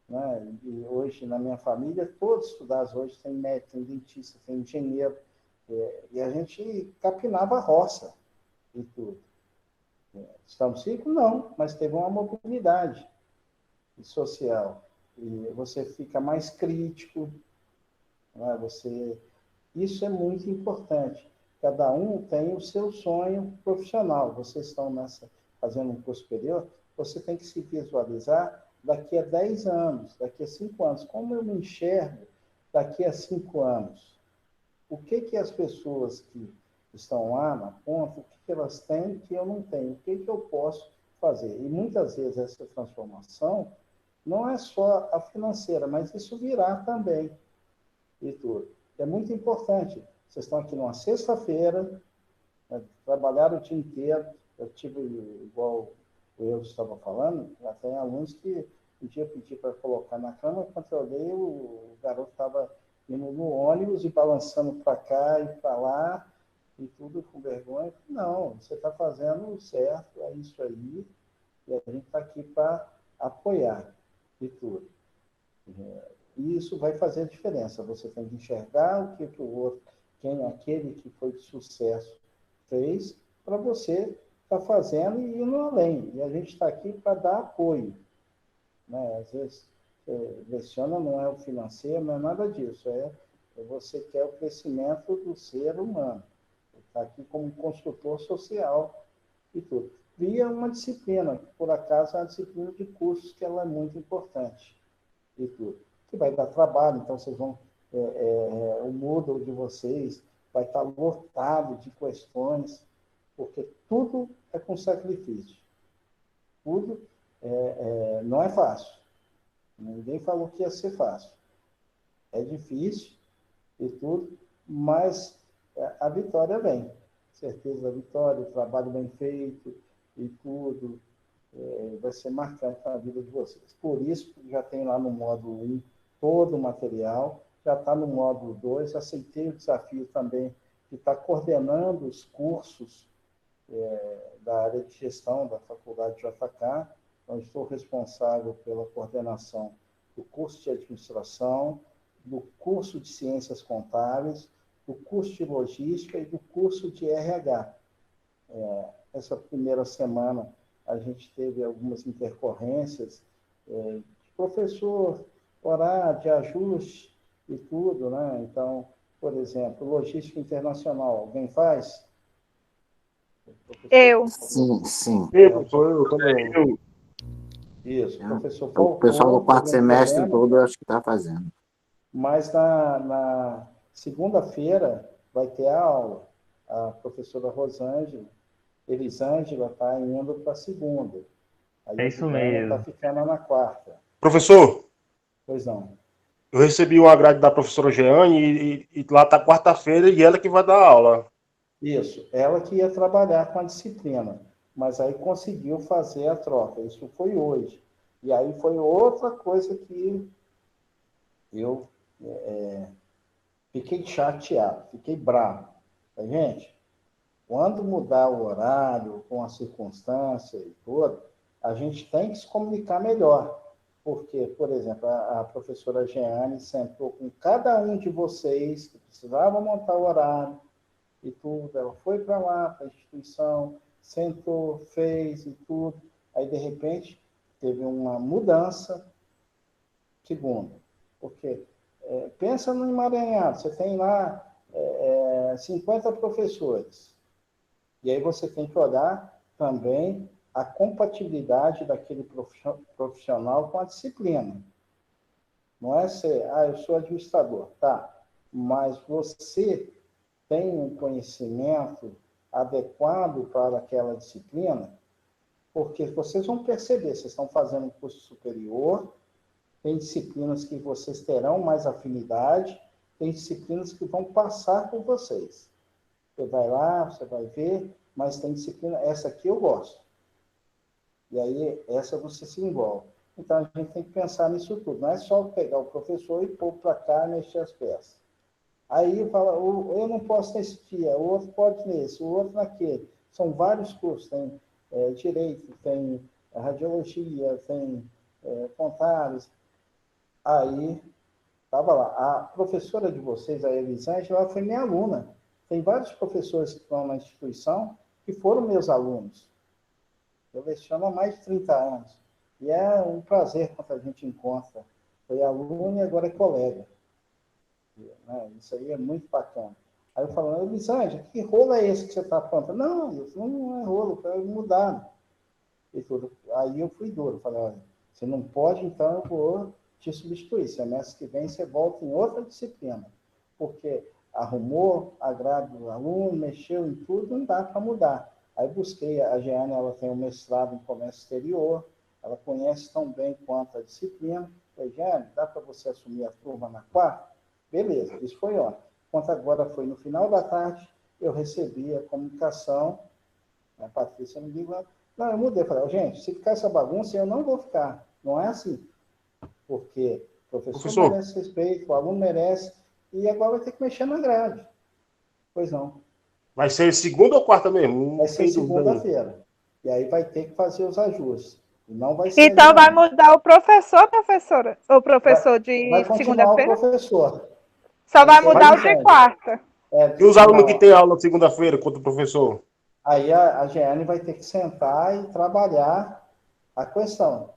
né? E hoje, na minha família, todos estudados hoje, tem médico, tem dentista, tem engenheiro, e a gente capinava a roça e tudo. Estamos ricos? Não, mas teve uma mobilidade social. E você fica mais crítico, né? Isso é muito importante. Cada um tem o seu sonho profissional. Vocês estão fazendo um curso superior, você tem que se visualizar daqui a 10 anos, daqui a 5 anos. Como eu me enxergo daqui a 5 anos? O que as pessoas que estão lá na ponta, o que elas têm que eu não tenho? O que eu posso fazer? E muitas vezes essa transformação não é só a financeira, mas isso virá também. E tudo. É muito importante. Vocês estão aqui numa sexta-feira, trabalharam o dia inteiro. Eu tive, igual eu estava falando, já tem alunos que um dia pedi para colocar na cama, quando eu olhei, o garoto estava indo no ônibus e balançando para cá e para lá, e tudo com vergonha. Não, você está fazendo certo, é isso aí, e a gente está aqui para apoiar e tudo. E isso vai fazer a diferença. Você tem que enxergar o que o outro, aquele que foi de sucesso fez, para você estar fazendo e indo além. E a gente está aqui para dar apoio. Né? Às vezes, leciona não é o financeiro, não é nada disso. Você quer o crescimento do ser humano. Está aqui como consultor social e tudo. Via uma disciplina, que por acaso é a disciplina de cursos, que ela é muito importante e tudo. Que vai dar trabalho, então vocês vão, o Moodle de vocês vai estar lotado de questões, porque tudo é com sacrifício. Tudo não é fácil. Ninguém falou que ia ser fácil. É difícil e tudo, mas a vitória vem. Certeza da vitória, o trabalho bem feito e tudo. vai ser marcante na vida de vocês. Por isso, já tem lá no módulo 1 todo o material, já está no módulo 2, aceitei o desafio também de estar coordenando os cursos da área de gestão da Faculdade JK, então estou responsável pela coordenação do curso de administração, do curso de ciências contábeis, do curso de logística e do curso de RH. Essa primeira semana a gente teve algumas intercorrências de professor, horário, de ajuste e tudo, né? Então, por exemplo, logística internacional, alguém faz? Eu. Sim. Eu também. Isso, o professor O Falcão. pessoal do quarto teve um semestre problema, todo, eu acho que está fazendo. mas na segunda-feira vai ter a aula. A professora Elisângela está indo para a segunda. Aí É a isso Juliana mesmo. está ficando na quarta. Professor, Pois não. eu recebi uma grade da professora Jeane e lá está quarta-feira e ela que vai dar aula. Isso, ela que ia trabalhar com a disciplina, mas aí conseguiu fazer a troca. Isso foi hoje. E aí foi outra coisa que eu fiquei chateado, fiquei bravo. Gente, quando mudar o horário, com a circunstância e tudo, a gente tem que se comunicar melhor. Porque, por exemplo, a professora Jeane sentou com cada um de vocês que precisava montar o horário e tudo. Ela foi para lá, para a instituição, sentou, fez e tudo. Aí, de repente, teve uma mudança. Segundo, porque pensa no emaranhado, você tem lá 50 professores. E aí você tem que olhar também a compatibilidade daquele profissional com a disciplina. Não é ser, eu sou administrador, tá, mas você tem um conhecimento adequado para aquela disciplina, porque vocês vão perceber, vocês estão fazendo um curso superior, tem disciplinas que vocês terão mais afinidade, tem disciplinas que vão passar por vocês. Você vai lá, você vai ver, mas tem disciplina, essa aqui eu gosto. E aí, essa você se envolve. Então, a gente tem que pensar nisso tudo. Não é só pegar o professor e pôr para cá e mexer as peças. Aí, fala, eu não posso nesse dia, o outro pode nesse, o outro naquele. São vários cursos. Tem direito, tem radiologia, tem contábeis. Aí, estava lá. A professora de vocês, a Elisângela, ela foi minha aluna. Tem vários professores que estão na instituição que foram meus alunos. Eu leciono há mais de 30 anos. E é um prazer quando a gente encontra. Foi aluno e agora é colega. Né? Isso aí é muito bacana. Aí eu falo, Elisângela, que rolo é esse que você está apontando? Não, isso não é rolo, para mudar. E tudo. Aí eu fui duro. Falei, olha, você não pode, então eu vou te substituir. Semestre que vem você volta em outra disciplina. Porque arrumou, agrado do aluno, mexeu em tudo, não dá para mudar. Aí busquei, a Jeane, ela tem um mestrado em comércio exterior, ela conhece tão bem quanto a disciplina. Falei, Jeane, dá para você assumir a turma na quarta? Beleza, isso foi ontem. Quanto agora foi no final da tarde, eu recebi a comunicação, a Patrícia me ligou, não, eu mudei. Falei, gente, se ficar essa bagunça, eu não vou ficar. Não é assim. Porque o professor merece respeito, o aluno merece, e agora vai ter que mexer na grade. Pois não. Vai ser segunda ou quarta mesmo? Vai ser segunda-feira. E aí vai ter que fazer os ajustes. E não vai ser então vai mudar o professor, professora? O professor de segunda-feira? O professor. Só vai mudar o de quarta. E os alunos que têm aula segunda-feira contra o professor? Aí a Jeane vai ter que sentar e trabalhar a questão.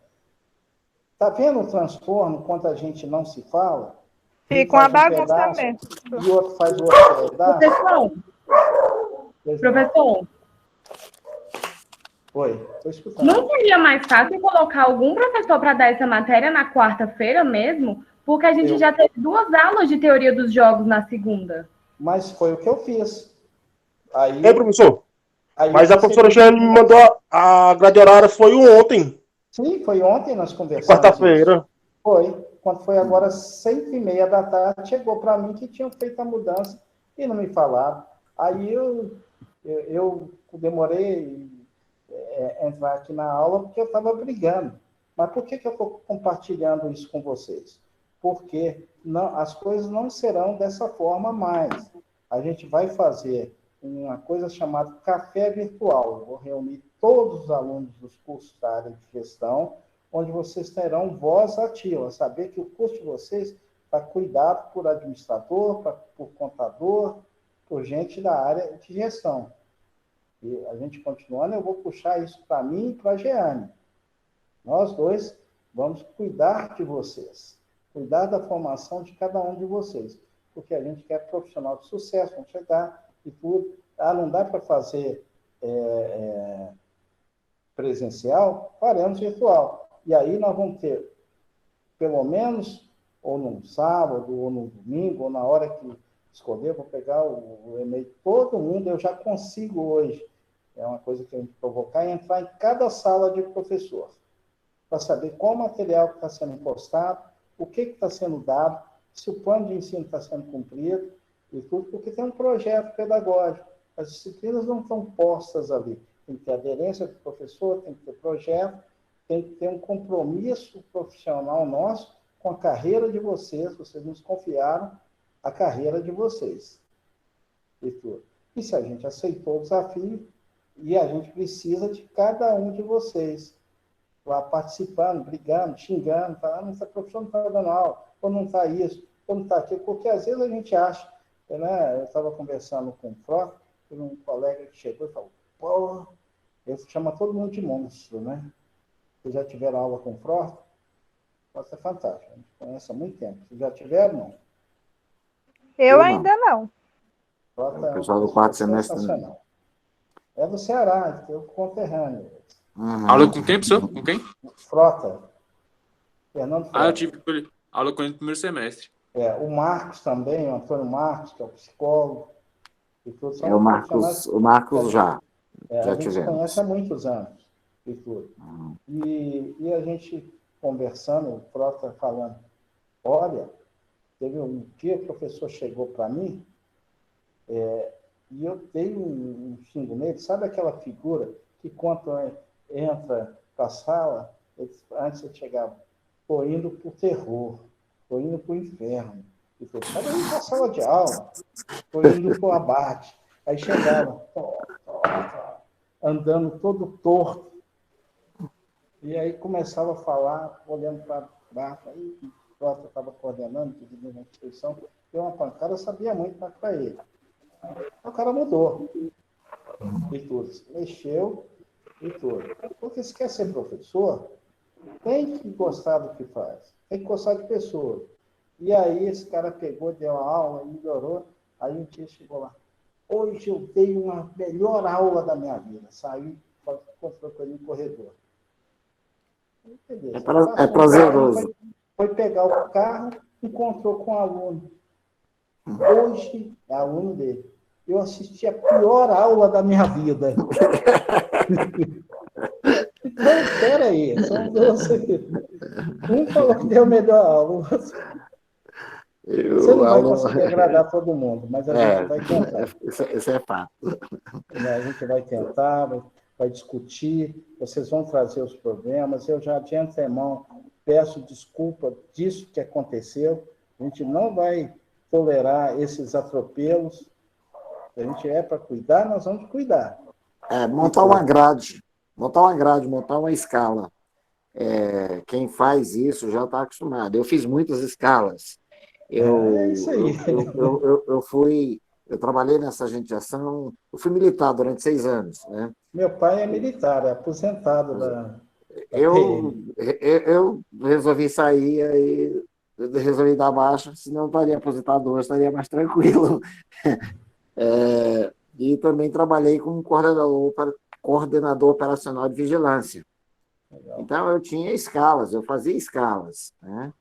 Tá vendo o transtorno quando a gente não se fala? Fica uma bagunça mesmo. E o outro faz o outro pedaço. Professor. Oi, estou escutando. Não seria mais fácil colocar algum professor para dar essa matéria na quarta-feira mesmo? Porque a gente já teve 2 aulas de teoria dos jogos na segunda. Mas foi o que eu fiz. Aí, professor? Aí mas a professora já me mandou a grade horária, foi ontem. Sim, foi ontem nós conversamos. Quarta-feira. Foi. Quando foi agora 5h30 da tarde, chegou para mim que tinham feito a mudança e não me falaram. Aí eu demorei entrar aqui na aula porque eu estava brigando. Mas por que eu estou compartilhando isso com vocês? Porque as coisas não serão dessa forma mais. A gente vai fazer uma coisa chamada café virtual. Eu vou reunir todos os alunos dos cursos da área de gestão, onde vocês terão voz ativa, saber que o curso de vocês está cuidado por administrador, por contador, por gente da área de gestão. E a gente continuando, eu vou puxar isso para mim e para a Jeane. Nós dois vamos cuidar de vocês, cuidar da formação de cada um de vocês, porque a gente quer profissional de sucesso, vamos chegar e tudo. Não dá para fazer presencial, faremos virtual. E aí nós vamos ter, pelo menos, ou num sábado, ou no domingo, ou na hora que escolher, vou pegar o e-mail, todo mundo, eu já consigo hoje, é uma coisa que a gente provocar, e entrar em cada sala de professor, para saber qual material que está sendo postado, o que está sendo dado, se o plano de ensino está sendo cumprido, e tudo, porque tem um projeto pedagógico. As disciplinas não estão postas ali. Tem que ter aderência do professor, tem que ter projeto, tem que ter um compromisso profissional nosso com a carreira de vocês nos confiaram a carreira de vocês. E tudo. E se a gente aceitou o desafio, e a gente precisa de cada um de vocês, lá participando, brigando, xingando, falando, essa professora não está dando aula, ou não está isso, ou não está aquilo, porque às vezes a gente acha, né? Eu estava conversando com o Frota, teve um colega que chegou e falou, pô, ele chama todo mundo de monstro, né? Vocês já tiveram aula com o Frota? Frota é fantástico, a gente conhece há muito tempo. Vocês já tiveram, não? Eu ainda não. Frota O pessoal do quarto semestre. É do Ceará, é o conterrâneo. Uhum. Aula com quem, professor? Com quem? Frota. Fernando Frota. Eu tive aula com ele no primeiro semestre. O Marcos também, o Antônio Marcos, que é o psicólogo. E tudo, o Marcos já. A gente tivemos. Conhece há muitos anos. E tudo. E a gente conversando, o Frota falando, olha, teve um dia que o professor chegou para mim, e eu dei um xingo nele, sabe aquela figura que quando entra para a sala, antes de chegar, estou indo para o terror, estou indo para o inferno. Estava indo para a sala de aula, estou indo para o abate. Aí chegava, andando todo torto. E aí começava a falar, olhando para baixo, aí o Frota estava coordenando, dividindo a instituição, deu uma pancada, eu sabia muito para ele. O cara mudou. E tudo. Mexeu e tudo. Porque se quer ser professor, tem que gostar do que faz. Tem que gostar de pessoas. E aí esse cara pegou, deu a aula, melhorou. Aí um dia chegou lá. Hoje eu dei uma melhor aula da minha vida. Saí, encontrou com ele no corredor. Beleza. É prazeroso. Foi pegar o carro, encontrou com um aluno. Hoje é aluno dele. Eu assisti a pior aula da minha vida. Então, espera aí. São dois. Um falou que deu a melhor aula. Você não vai conseguir agradar todo mundo, mas a gente vai tentar. Isso é fato. A gente vai tentar, vai discutir, vocês vão trazer os problemas. Eu já de antemão peço desculpa disso que aconteceu. A gente não vai tolerar esses atropelos. A gente para cuidar, nós vamos cuidar. Montar uma grade, montar uma escala. Quem faz isso já está acostumado. Eu fiz muitas escalas. É isso aí. Eu trabalhei nessa agente de ação, eu fui militar durante 6 anos. Né? Meu pai é militar, é aposentado da eu resolvi sair aí, resolvi dar baixa, senão eu estaria aposentado hoje, estaria mais tranquilo. E também trabalhei como coordenador operacional de vigilância. Legal. Então, eu tinha escalas, eu fazia escalas. Né?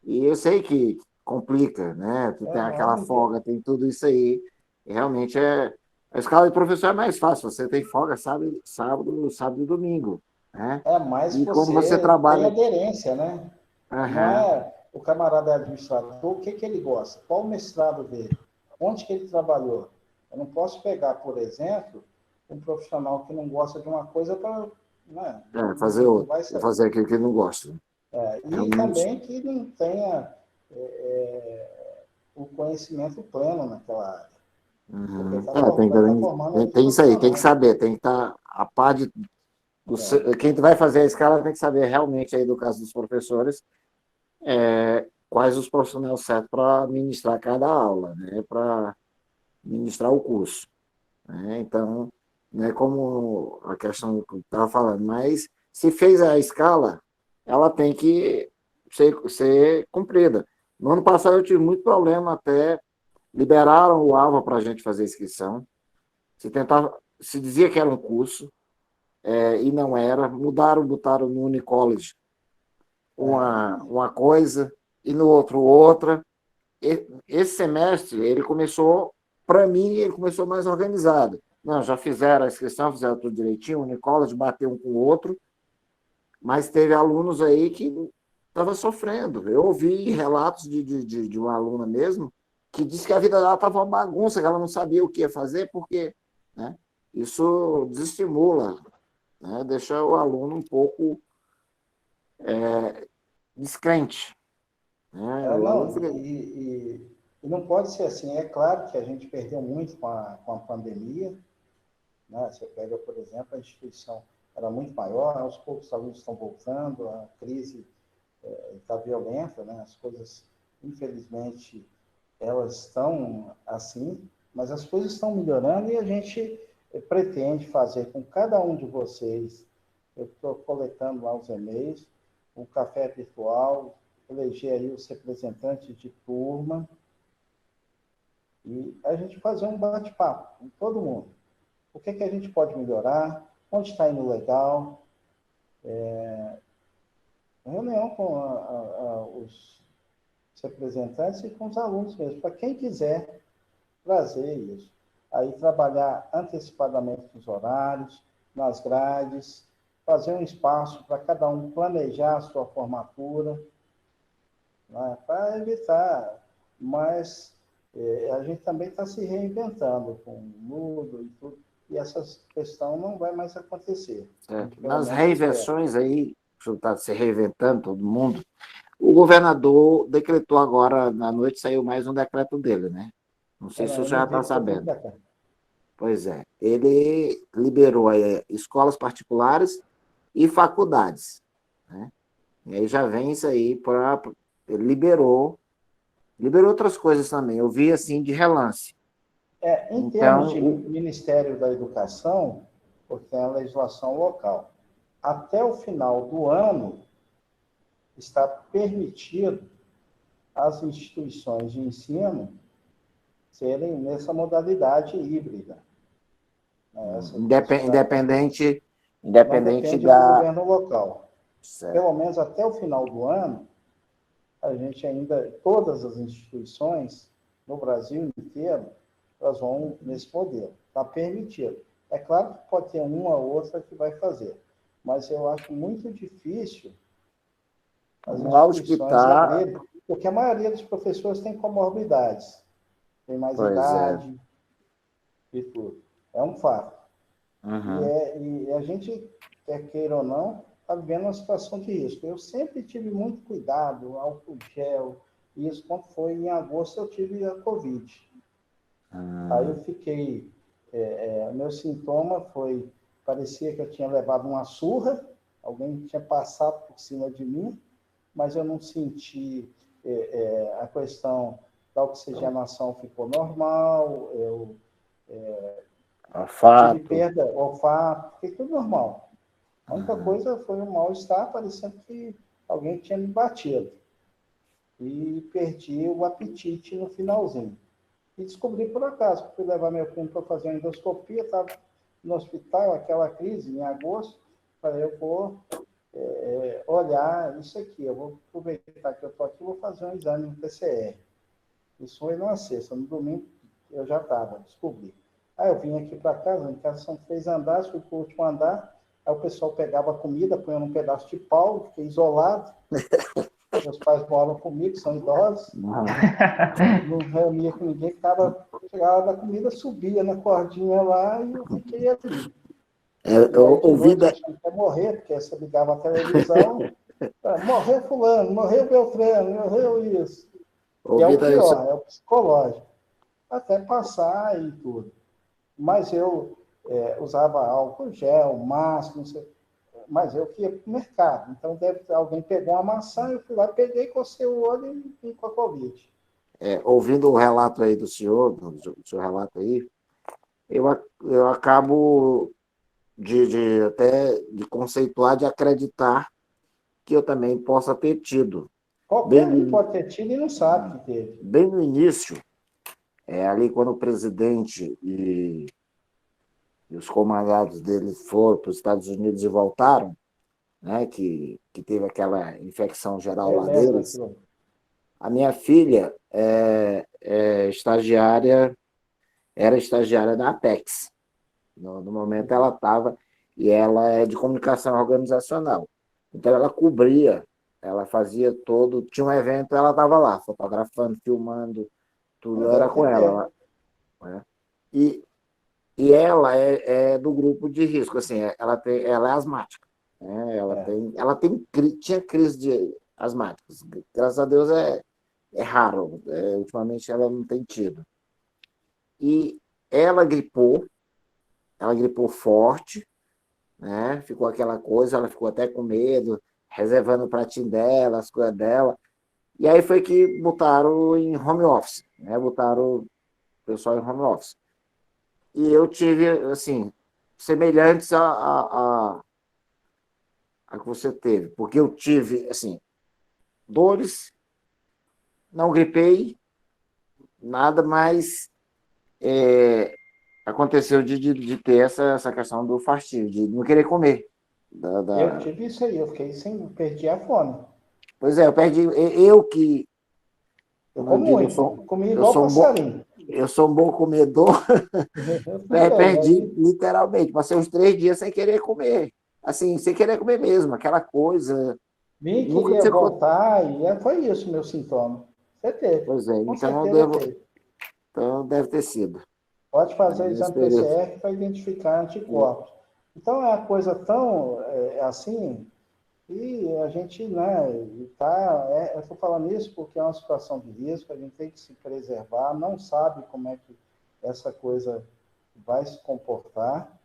E eu sei que complica, né? Tu tem aquela folga, tem tudo isso aí. E realmente a escala de professor é mais fácil. Você tem folga sábado e domingo. Né? Mas e como você trabalha... tem aderência, né? Não é o camarada administrador, o que ele gosta? Qual o mestrado dele? Onde que ele trabalhou? Eu não posso pegar, por exemplo, um profissional que não gosta de uma coisa para né? Fazer Não outro, vai saber. fazer aquilo que ele não gosta. E Realmente. também que não tenha o conhecimento pleno naquela área. Uhum. Porque vai estar formando Tem isso aí, tem que profissionais. saber, tem que estar a par de. Quem vai fazer a escala tem que saber realmente, aí, do caso dos professores, quais os profissionais certos para ministrar cada aula, né? Para ministrar o curso. Né? Então, não é como a questão que eu estava falando, mas se fez a escala, ela tem que ser cumprida. No ano passado eu tive muito problema, até liberaram o ALVA para a gente fazer inscrição, se dizia que era um curso, e não era, botaram no Unicollege uma coisa, e no outro outra. Esse semestre, ele começou, para mim, ele começou mais organizado. Não, já fizeram a inscrição, fizeram tudo direitinho, o Unicollege bateu um com o outro, mas teve alunos aí que estavam sofrendo. Eu ouvi relatos de uma aluna mesmo, que disse que a vida dela estava uma bagunça, que ela não sabia o que ia fazer, porque, né, isso desestimula, né, deixa o aluno um pouco descrente. Né? E não pode ser assim. É claro que a gente perdeu muito com a pandemia. Né? Você pega, por exemplo, a instituição era muito maior, aos poucos os alunos estão voltando, a crise está violenta, né? As coisas, infelizmente, elas estão assim, mas as coisas estão melhorando e a gente pretende fazer com cada um de vocês. Eu estou coletando lá os e-mails, o café virtual, eleger aí os representantes de turma e a gente fazer um bate-papo com todo mundo. O que a gente pode melhorar? Onde está indo legal? Reunião com os representantes e com os alunos mesmo, para quem quiser trazer isso. Aí trabalhar antecipadamente nos horários, nas grades, fazer um espaço para cada um planejar a sua formatura, né, para evitar, mas a gente também está se reinventando com o Moodle e tudo, e essa questão não vai mais acontecer. Nas reinvenções aí, está se reinventando todo mundo, o governador decretou agora, na noite saiu mais um decreto dele, né? Não sei se você já está sabendo. Pois é, ele liberou escolas particulares e faculdades, né? E aí já vem isso aí ele liberou outras coisas também. Eu vi assim de relance. Em termos de Ministério da Educação, porque tem a legislação local, até o final do ano está permitido as instituições de ensino serem nessa modalidade híbrida. Independente depende do governo local. Certo. Pelo menos até o final do ano, a gente ainda, todas as instituições no Brasil inteiro, elas vão nesse modelo. Está permitido. É claro que pode ter uma ou outra que vai fazer, mas eu acho muito difícil as instituições abrirem, porque a maioria dos professores tem comorbidades, tem mais idade e tudo. É um fato. Uhum. E a gente, quer queira ou não, está vivendo uma situação de risco. Eu sempre tive muito cuidado, álcool gel, isso, quando foi em agosto, eu tive a Covid. Aí eu fiquei... meu sintoma foi... Parecia que eu tinha levado uma surra, alguém tinha passado por cima de mim, mas eu não senti a questão da oxigenação ficou normal, eu tive perda, olfato, fiquei tudo normal. A única coisa foi um mal-estar, parecendo que alguém tinha me batido. E perdi o apetite no finalzinho. E descobri por acaso, fui levar meu primo para fazer uma endoscopia, estava no hospital, aquela crise, em agosto, falei, eu vou olhar isso aqui, eu vou aproveitar que eu estou aqui, vou fazer um exame no PCR. Isso foi numa sexta, no domingo eu já estava, descobri. Aí eu vim aqui para casa, em casa são 3 andares, fui para o último andar, aí o pessoal pegava comida, punha num pedaço de pau, fiquei isolado. Meus pais moram comigo, são idosos. Não reunia com ninguém, chegava da comida, subia na cordinha lá e eu fiquei ali. Eu ouvi da... achando que ia morrer, porque você ligava a televisão, morreu fulano, morreu Beltrano, morreu isso. Que é o pior, é o psicológico. Até passar e tudo. Mas eu usava álcool gel, máscara, não sei. Mas eu que ia para o mercado. Então, alguém pegou uma maçã, eu fui lá, peguei, cocei o olho e vim com a Covid. Ouvindo o relato aí do senhor, o seu relato aí, eu acabo até de conceituar, de acreditar que eu também possa ter tido. Qualquer um pode ter tido e não sabe que teve. Bem no início, ali quando o presidente e os comandados dele foram para os Estados Unidos e voltaram, né, que teve aquela infecção geral lá deles, a minha filha era estagiária da Apex. No momento ela estava, e ela é de comunicação organizacional. Então ela cobria, ela fazia tinha um evento, ela estava lá, fotografando, filmando, tudo era com ela. Né? E ela é do grupo de risco, assim, ela é asmática. Né? Tinha crise asmáticas. Graças a Deus é raro. Ultimamente ela não tem tido. E ela gripou forte, né? Ficou aquela coisa, ela ficou até com medo, reservando o pratinho dela, as coisas dela. E aí foi que botaram em home office, né? Botaram o pessoal em home office. E eu tive, assim, semelhantes a que você teve, porque eu tive, assim, dores, não gripei, nada, mas aconteceu de ter essa questão do fastio, de não querer comer. Eu tive isso aí, eu fiquei perdi a fome. Pois é, eu perdi, eu como muito, comi igual passarinho. Eu sou um bom comedor, perdi literalmente, passei uns 3 dias sem querer comer, assim, sem querer comer mesmo, aquela coisa. Vim queria voltar e foi isso o meu sintoma. Você teve. Pois é, então deve ter sido. Pode fazer o exame PCR para identificar anticorpos. Então é uma coisa tão assim, e a gente, né, eu estou falando isso porque é uma situação de risco, a gente tem que se preservar, não sabe como é que essa coisa vai se comportar,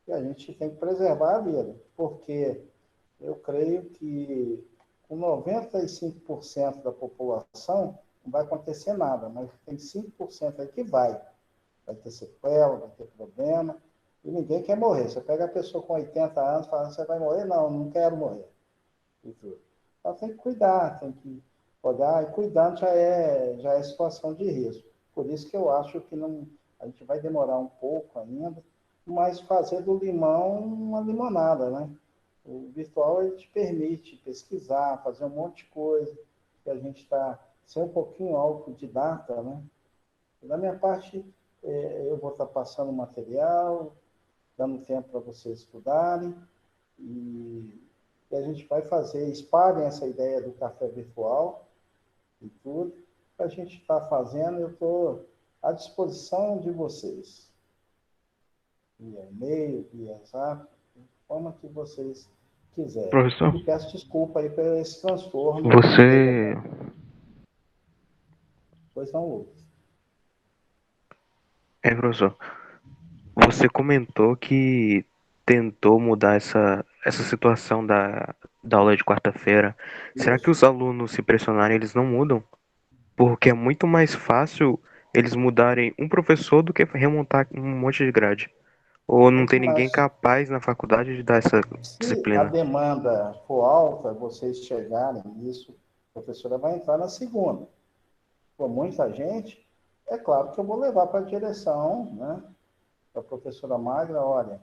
e a gente tem que preservar a vida, porque eu creio que com 95% da população não vai acontecer nada, mas tem 5% aí que vai ter sequela, vai ter problema, e ninguém quer morrer. Você pega a pessoa com 80 anos e fala, você vai morrer? Não, não quero morrer. Então tem que cuidar, tem que olhar, e cuidar já é situação de risco. Por isso que eu acho que a gente vai demorar um pouco ainda, mas fazer do limão uma limonada, né? O virtual ele te permite pesquisar, fazer um monte de coisa, que a gente está sem um pouquinho autodidata, né? E da minha parte, eu vou estar passando material, dando tempo para vocês estudarem, e a gente vai fazer, espalhem essa ideia do café virtual e tudo, a gente está fazendo, eu estou à disposição de vocês. Via e-mail, via zap, como que vocês quiserem. Professor? E peço desculpa aí por esse transtorno. Pois não, Lucas. Professor, você comentou que tentou mudar essa situação da aula de quarta-feira. Será que os alunos se pressionarem, eles não mudam? Porque é muito mais fácil eles mudarem um professor do que remontar um monte de grade. Ou não tem ninguém capaz na faculdade de dar essa disciplina? Se a demanda for alta, vocês chegarem nisso, a professora vai entrar na segunda. For muita gente, é claro que eu vou levar para a direção, né? A professora Magda, olha,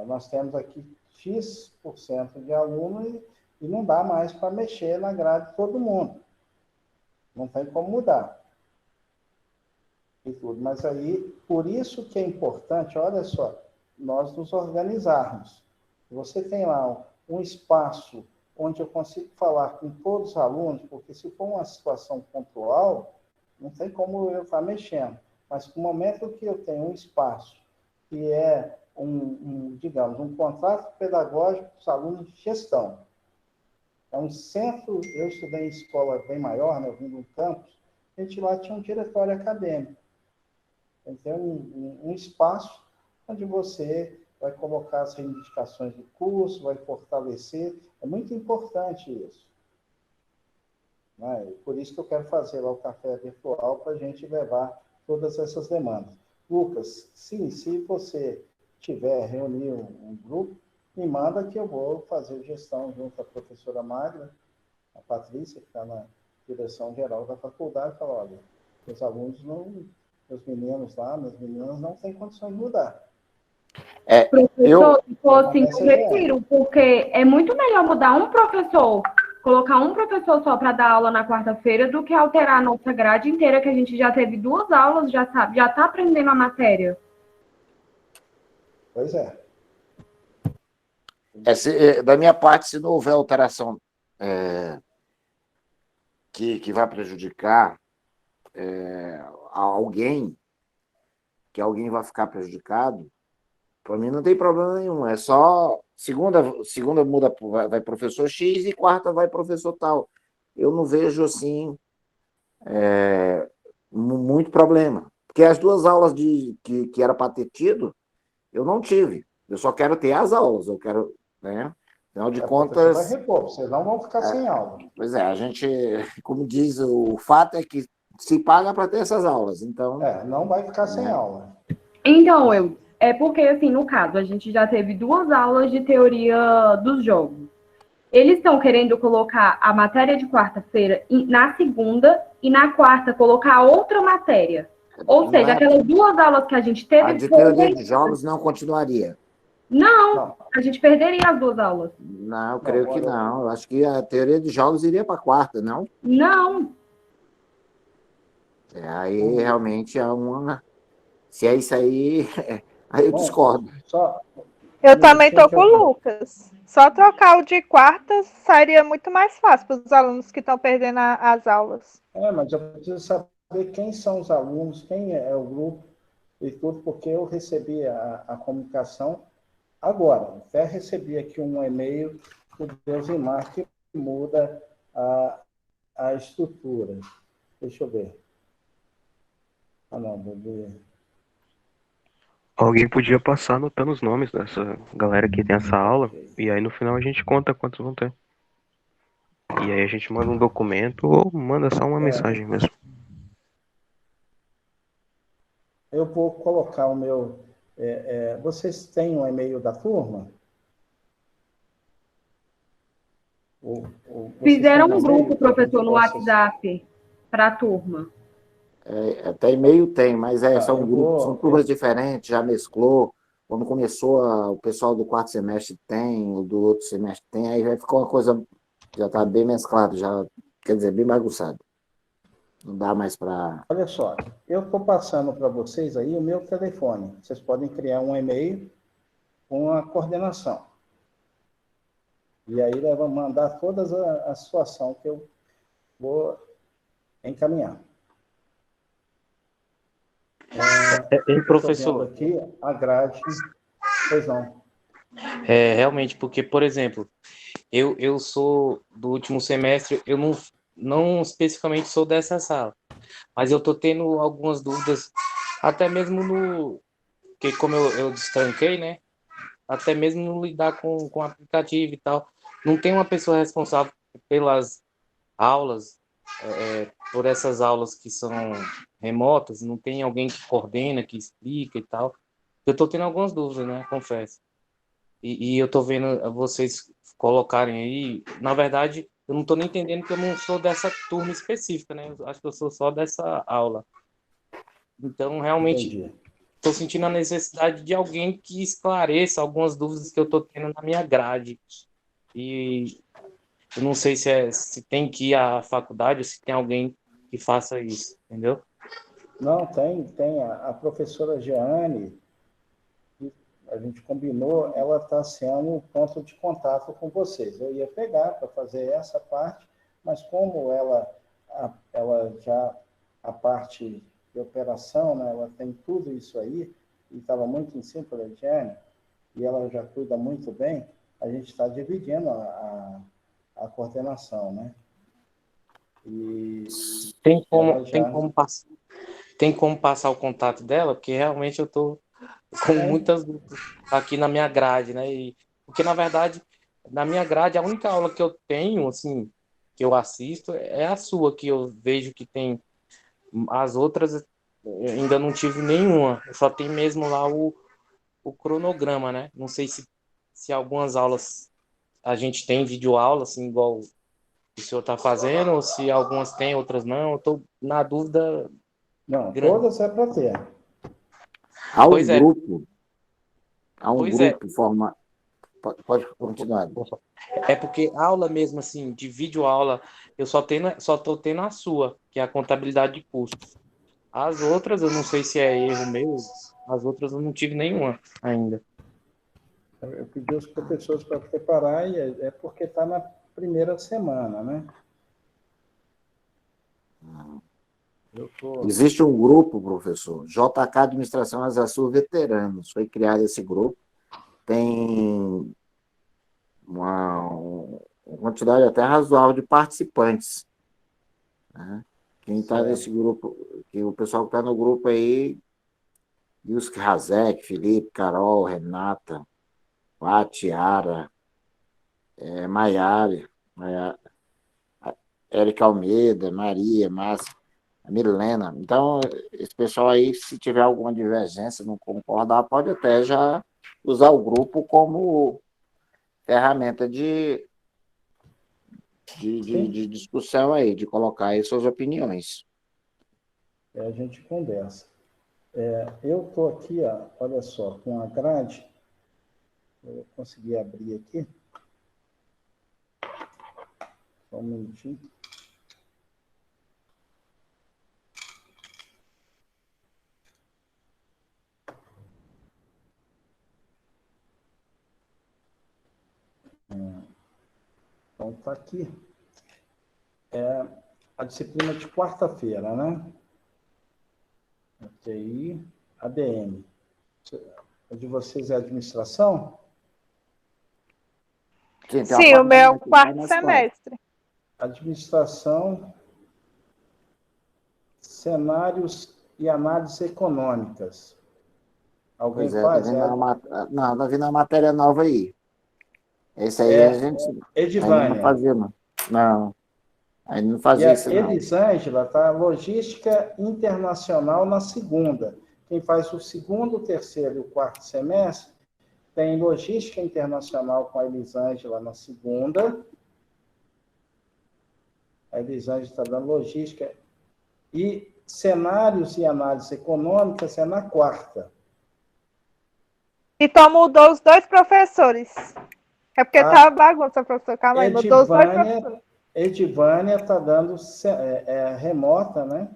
nós temos aqui X% de aluno e não dá mais para mexer na grade de todo mundo. Não tem como mudar. E tudo. Mas aí, por isso que é importante, olha só, nós nos organizarmos. Você tem lá um espaço onde eu consigo falar com todos os alunos, porque se for uma situação pontual, não tem como eu estar mexendo. Mas no momento que eu tenho um espaço que é digamos, um contrato pedagógico para os alunos de gestão. É um centro, eu estudei em escola bem maior, né, eu vim de um campus, a gente lá tinha um diretório acadêmico. Então, um espaço onde você vai colocar as reivindicações do curso, vai fortalecer. É muito importante isso. Né? Por isso que eu quero fazer lá o café virtual para a gente levar todas essas demandas. Lucas, sim, se você tiver, reunir um grupo, me manda que eu vou fazer gestão junto à professora Magda, a Patrícia, que está na direção geral da faculdade, e fala, olha, os alunos não, os meninos lá, minhas meninas não têm condições de mudar. Professor, se fosse, eu retiro, porque é muito melhor mudar um professor, colocar um professor só para dar aula na quarta-feira, do que alterar a nossa grade inteira, que a gente já teve 2 aulas, já sabe, já está aprendendo a matéria. Pois é. Da minha parte, se não houver alteração que vai prejudicar a alguém, que alguém vai ficar prejudicado, para mim não tem problema nenhum. É só segunda muda, vai professor X e quarta vai professor tal. Eu não vejo assim muito problema. Porque as 2 aulas que era para ter tido, eu não tive. Eu só quero ter as aulas, eu quero, né? Afinal de contas. Vai repor, vocês não vão ficar sem aula. Pois é, a gente, como diz, o fato é que se paga para ter essas aulas, então. Não vai ficar sem aula. Então, é porque, assim, no caso, a gente já teve 2 aulas de teoria dos jogos. Eles estão querendo colocar a matéria de quarta-feira na segunda e na quarta colocar outra matéria. Ou seja, aquelas 2 aulas que a gente teve... A de teoria de jogos não continuaria. Não, a gente perderia as 2 aulas. Não, eu creio que não. Eu acho que a teoria de jogos iria para a quarta, não? Não. Aí realmente é uma... Se é isso aí, aí eu discordo. Eu também estou com o Lucas. Só trocar o de quarta seria muito mais fácil para os alunos que estão perdendo as aulas. Mas eu preciso saber quem são os alunos, quem é o grupo e tudo, porque eu recebi a comunicação agora. Até recebi aqui um e-mail do Deusimar que muda a estrutura. Deixa eu ver. Não, vou ver. Alguém podia passar anotando os nomes dessa galera que tem essa aula, e aí no final a gente conta quantos vão ter. E aí a gente manda um documento ou manda só uma mensagem mesmo. Eu vou colocar o meu... vocês têm um e-mail da turma? Fizeram um grupo, professor, no WhatsApp para a turma. Até e-mail tem, mas são grupos, são turmas diferentes, já mesclou. Quando começou, o pessoal do 4º semestre tem, o do outro semestre tem, aí vai ficar uma coisa, já está bem mesclado, já, quer dizer, bem bagunçado. Não dá mais para... Olha só, eu estou passando para vocês aí o meu telefone. Vocês podem criar um e-mail com a coordenação. E aí ela vai mandar toda a situação que eu vou encaminhar. Professor, aqui a grade, pois não. Realmente, porque, por exemplo, eu sou do último semestre, eu não especificamente sou dessa sala, mas eu tô tendo algumas dúvidas, até mesmo que como eu destranquei, né? Até mesmo no lidar com o aplicativo e tal. Não tem uma pessoa responsável pelas aulas, por essas aulas que são remotas, não tem alguém que coordena, que explica e tal. Eu tô tendo algumas dúvidas, né? Confesso. E eu tô vendo vocês colocarem aí, na verdade, eu não tô nem entendendo que eu não sou dessa turma específica, né? Eu acho que eu sou só dessa aula. Então, realmente, estou sentindo a necessidade de alguém que esclareça algumas dúvidas que eu tô tendo na minha grade. E eu não sei se tem que ir à faculdade ou se tem alguém que faça isso, entendeu? Não, tem a professora Jeane, a gente combinou, ela está sendo um ponto de contato com vocês. Eu ia pegar para fazer essa parte, mas como ela já, a parte de operação, né, ela tem tudo isso aí, e estava muito em cima da Jeane, e ela já cuida muito bem, a gente está dividindo a coordenação, né? E Tem como, ela já... tem como passar o contato dela? Porque realmente eu tô com muitas dúvidas aqui na minha grade, né? Porque, na verdade, na minha grade, a única aula que eu tenho, assim, que eu assisto, é a sua, que eu vejo que tem. As outras, eu ainda não tive nenhuma. Só tem mesmo lá o cronograma, né? Não sei se algumas aulas a gente tem videoaula, assim, igual o senhor está fazendo, ou se algumas tem, outras não. Eu estou na dúvida. Não, grande. todas é para ter. Há um Pois é. grupo. Há um Pois grupo forma. Pode continuar. É porque aula mesmo, assim, de videoaula, eu só tô tendo a sua, que é a contabilidade de custos. As outras, eu não sei se é erro meu, as outras eu não tive nenhuma ainda. Eu pedi aos professores para preparar, e é porque está na primeira semana, né? Existe um grupo, professor, JK Administração Asa Sul Veteranos. Foi criado esse grupo. Tem uma quantidade até razoável de participantes. Né? Quem está nesse grupo, que o pessoal que está no grupo aí, Yusk Razek, Felipe, Carol, Renata, Tiara, Maiara, Érica Almeida, Maria, Márcia, a Milena. Então, esse pessoal aí, se tiver alguma divergência, não concordar, pode até já usar o grupo como ferramenta de discussão aí, de colocar aí suas opiniões. A gente conversa. Eu estou aqui, olha só, com a grade. Eu consegui abrir aqui. Só um minutinho. Então, está aqui. A disciplina de quarta-feira, né? TI, ADM. A de vocês é administração? Sim, o meu quarto semestre. Administração, cenários e análises econômicas. Alguém faz? Não, está vindo uma matéria nova aí. Esse aí a gente Edivânia. não fazia, não. Ainda não fazia isso, não. Elisângela está logística internacional na segunda. Quem faz o segundo, o terceiro e o quarto semestre tem logística internacional com a Elisângela na segunda. A Elisângela está dando logística. E cenários e análise econômicas é na quarta. Então mudou os dois professores. É porque estava bagunça, professor. Calma aí, mudou os dois professores. Edivânia está dando remota, né?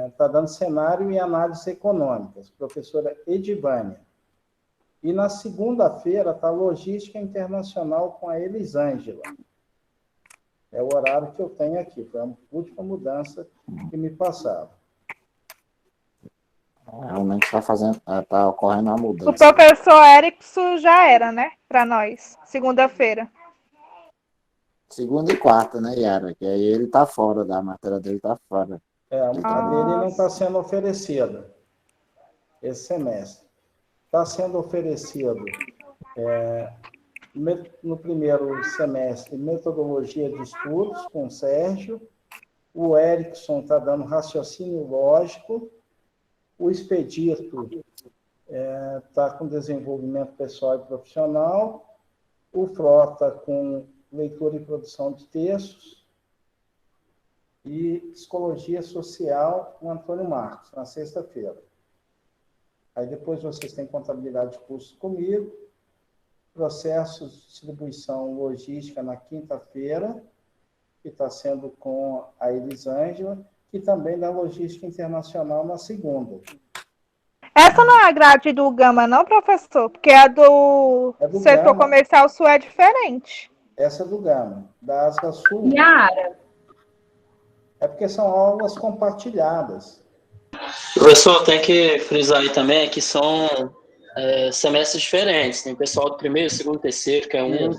Está dando cenário e análise econômicas. Professora Edivânia. E na segunda-feira está logística internacional com a Elisângela. É o horário que eu tenho aqui. Foi a última mudança que me passaram. Realmente está ocorrendo uma mudança. O professor Erickson já era, né? Para nós. Segunda-feira. Segunda e quarta, né, Yara? Que aí ele está fora, a matéria dele está fora. A matéria dele não está sendo oferecida esse semestre. Está sendo oferecido no primeiro semestre metodologia de estudos com o Sérgio. O Erickson está dando raciocínio lógico. O Expedito está com desenvolvimento pessoal e profissional. O Frota com leitura e produção de textos, e psicologia social com Antônio Marcos, na sexta-feira. Aí depois vocês têm contabilidade de cursos comigo, processos de distribuição logística na quinta-feira, que está sendo com a Elisângela, e também da logística internacional na segunda. Essa não é a grade do Gama, não, professor? Porque a do setor comercial sul é diferente. Essa é do Gama. Da Asa Sul. Yara. É porque são aulas compartilhadas. Professor, tem que frisar aí também que são semestres diferentes. Tem pessoal do primeiro, segundo, terceiro, que é um,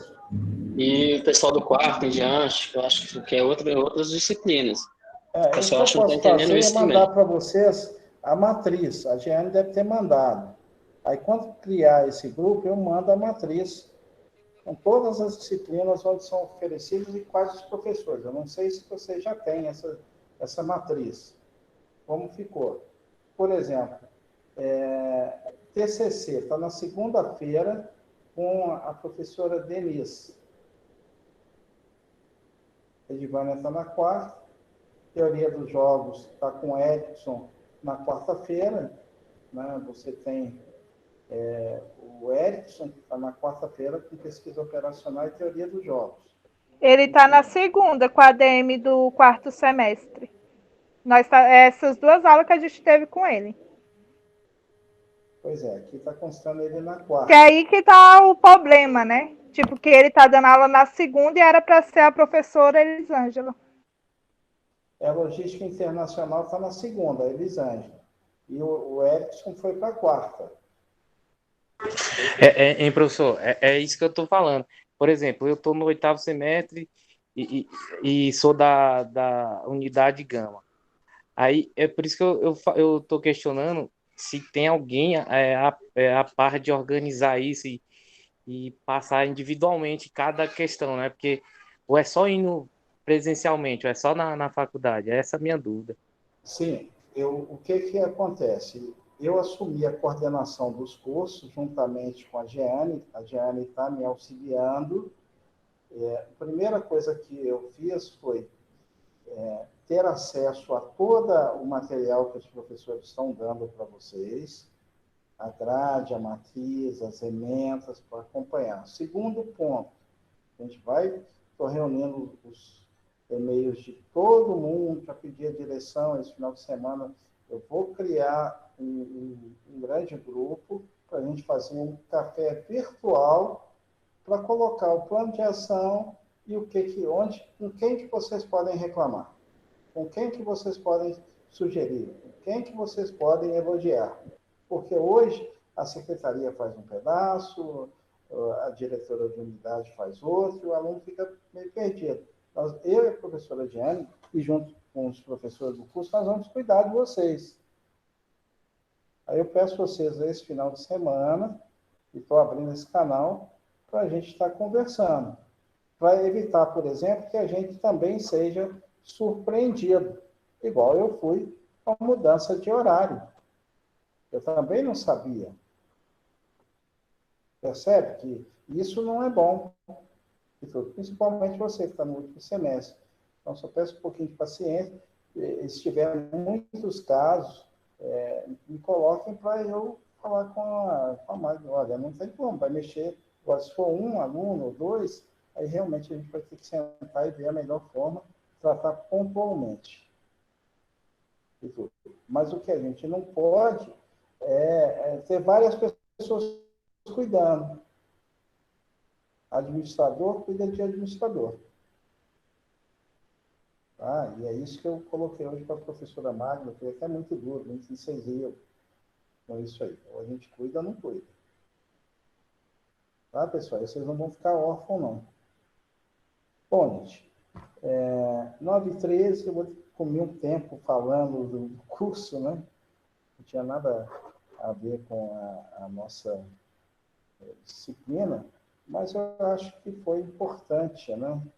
e o pessoal do quarto em diante, que eu acho que é outras disciplinas. O O que pessoal eu acho que não está posso entendendo fazer é isso mandar também. para vocês a matriz. A Giane deve ter mandado. Aí, quando criar esse grupo, eu mando a matriz com todas as disciplinas onde são oferecidas e quais os professores. Eu não sei se você já tem essa matriz. Como ficou? Por exemplo, TCC está na segunda-feira com a professora Denise. Edivânia está na quarta. Teoria dos jogos está com o Edson na quarta-feira. Né? Você tem o Edson, que está na quarta-feira, com pesquisa operacional e teoria dos jogos. Ele está na segunda, com a ADM do quarto semestre. Essas 2 aulas que a gente teve com ele. Pois é, aqui está constando ele na quarta. Que é aí que está o problema, né? Tipo, que ele está dando aula na segunda e era para ser a professora Elisângela. Logística Internacional está na segunda, a Elisângela. E o Edson foi para a quarta. Professor, é isso que eu estou falando. Por exemplo, eu estou no 8º semestre e sou da unidade Gama. Aí é por isso que eu estou questionando se tem alguém a par de organizar isso e passar individualmente cada questão, né? Porque ou é só indo presencialmente, ou é só na faculdade. Essa é a minha dúvida. Sim, o que acontece? Eu assumi a coordenação dos cursos juntamente com a Giane está me auxiliando. A primeira coisa que eu fiz foi ter acesso a todo o material que os professores estão dando para vocês, a grade, a matriz, as emendas, para acompanhar. Segundo ponto, a gente estou reunindo os e-mails de todo mundo para pedir a direção. Esse final de semana eu vou criar um grande grupo para a gente fazer um café virtual para colocar o plano de ação e com quem que vocês podem reclamar, com quem que vocês podem sugerir, com quem que vocês podem elogiar. Porque hoje a secretaria faz um pedaço, a diretora de unidade faz outro, e o aluno fica meio perdido. Eu e a professora Diane, e junto com os professores do curso, nós vamos cuidar de vocês. Aí eu peço vocês esse final de semana, e estou abrindo esse canal, para a gente estar conversando. Para evitar, por exemplo, que a gente também seja surpreendido, igual eu fui com a mudança de horário. Eu também não sabia. Percebe que isso não é bom. Principalmente você que está no último semestre. Então, só peço um pouquinho de paciência. Se tiver muitos casos, me coloquem para eu falar com a Magda. Olha, não tem como, vai mexer. Agora, se for um aluno ou 2, aí realmente a gente vai ter que sentar e ver a melhor forma de tratar pontualmente. Mas o que a gente não pode ter várias pessoas cuidando. Administrador cuida de administrador. E é isso que eu coloquei hoje para a professora Magna, foi até muito duro, muito incisivo com isso aí. Ou a gente cuida ou não cuida. Tá, pessoal? Vocês não vão ficar órfãos, não. Bom, gente, 9h13, eu vou comer um tempo falando do curso, né? Não tinha nada a ver com a nossa disciplina, mas eu acho que foi importante, né?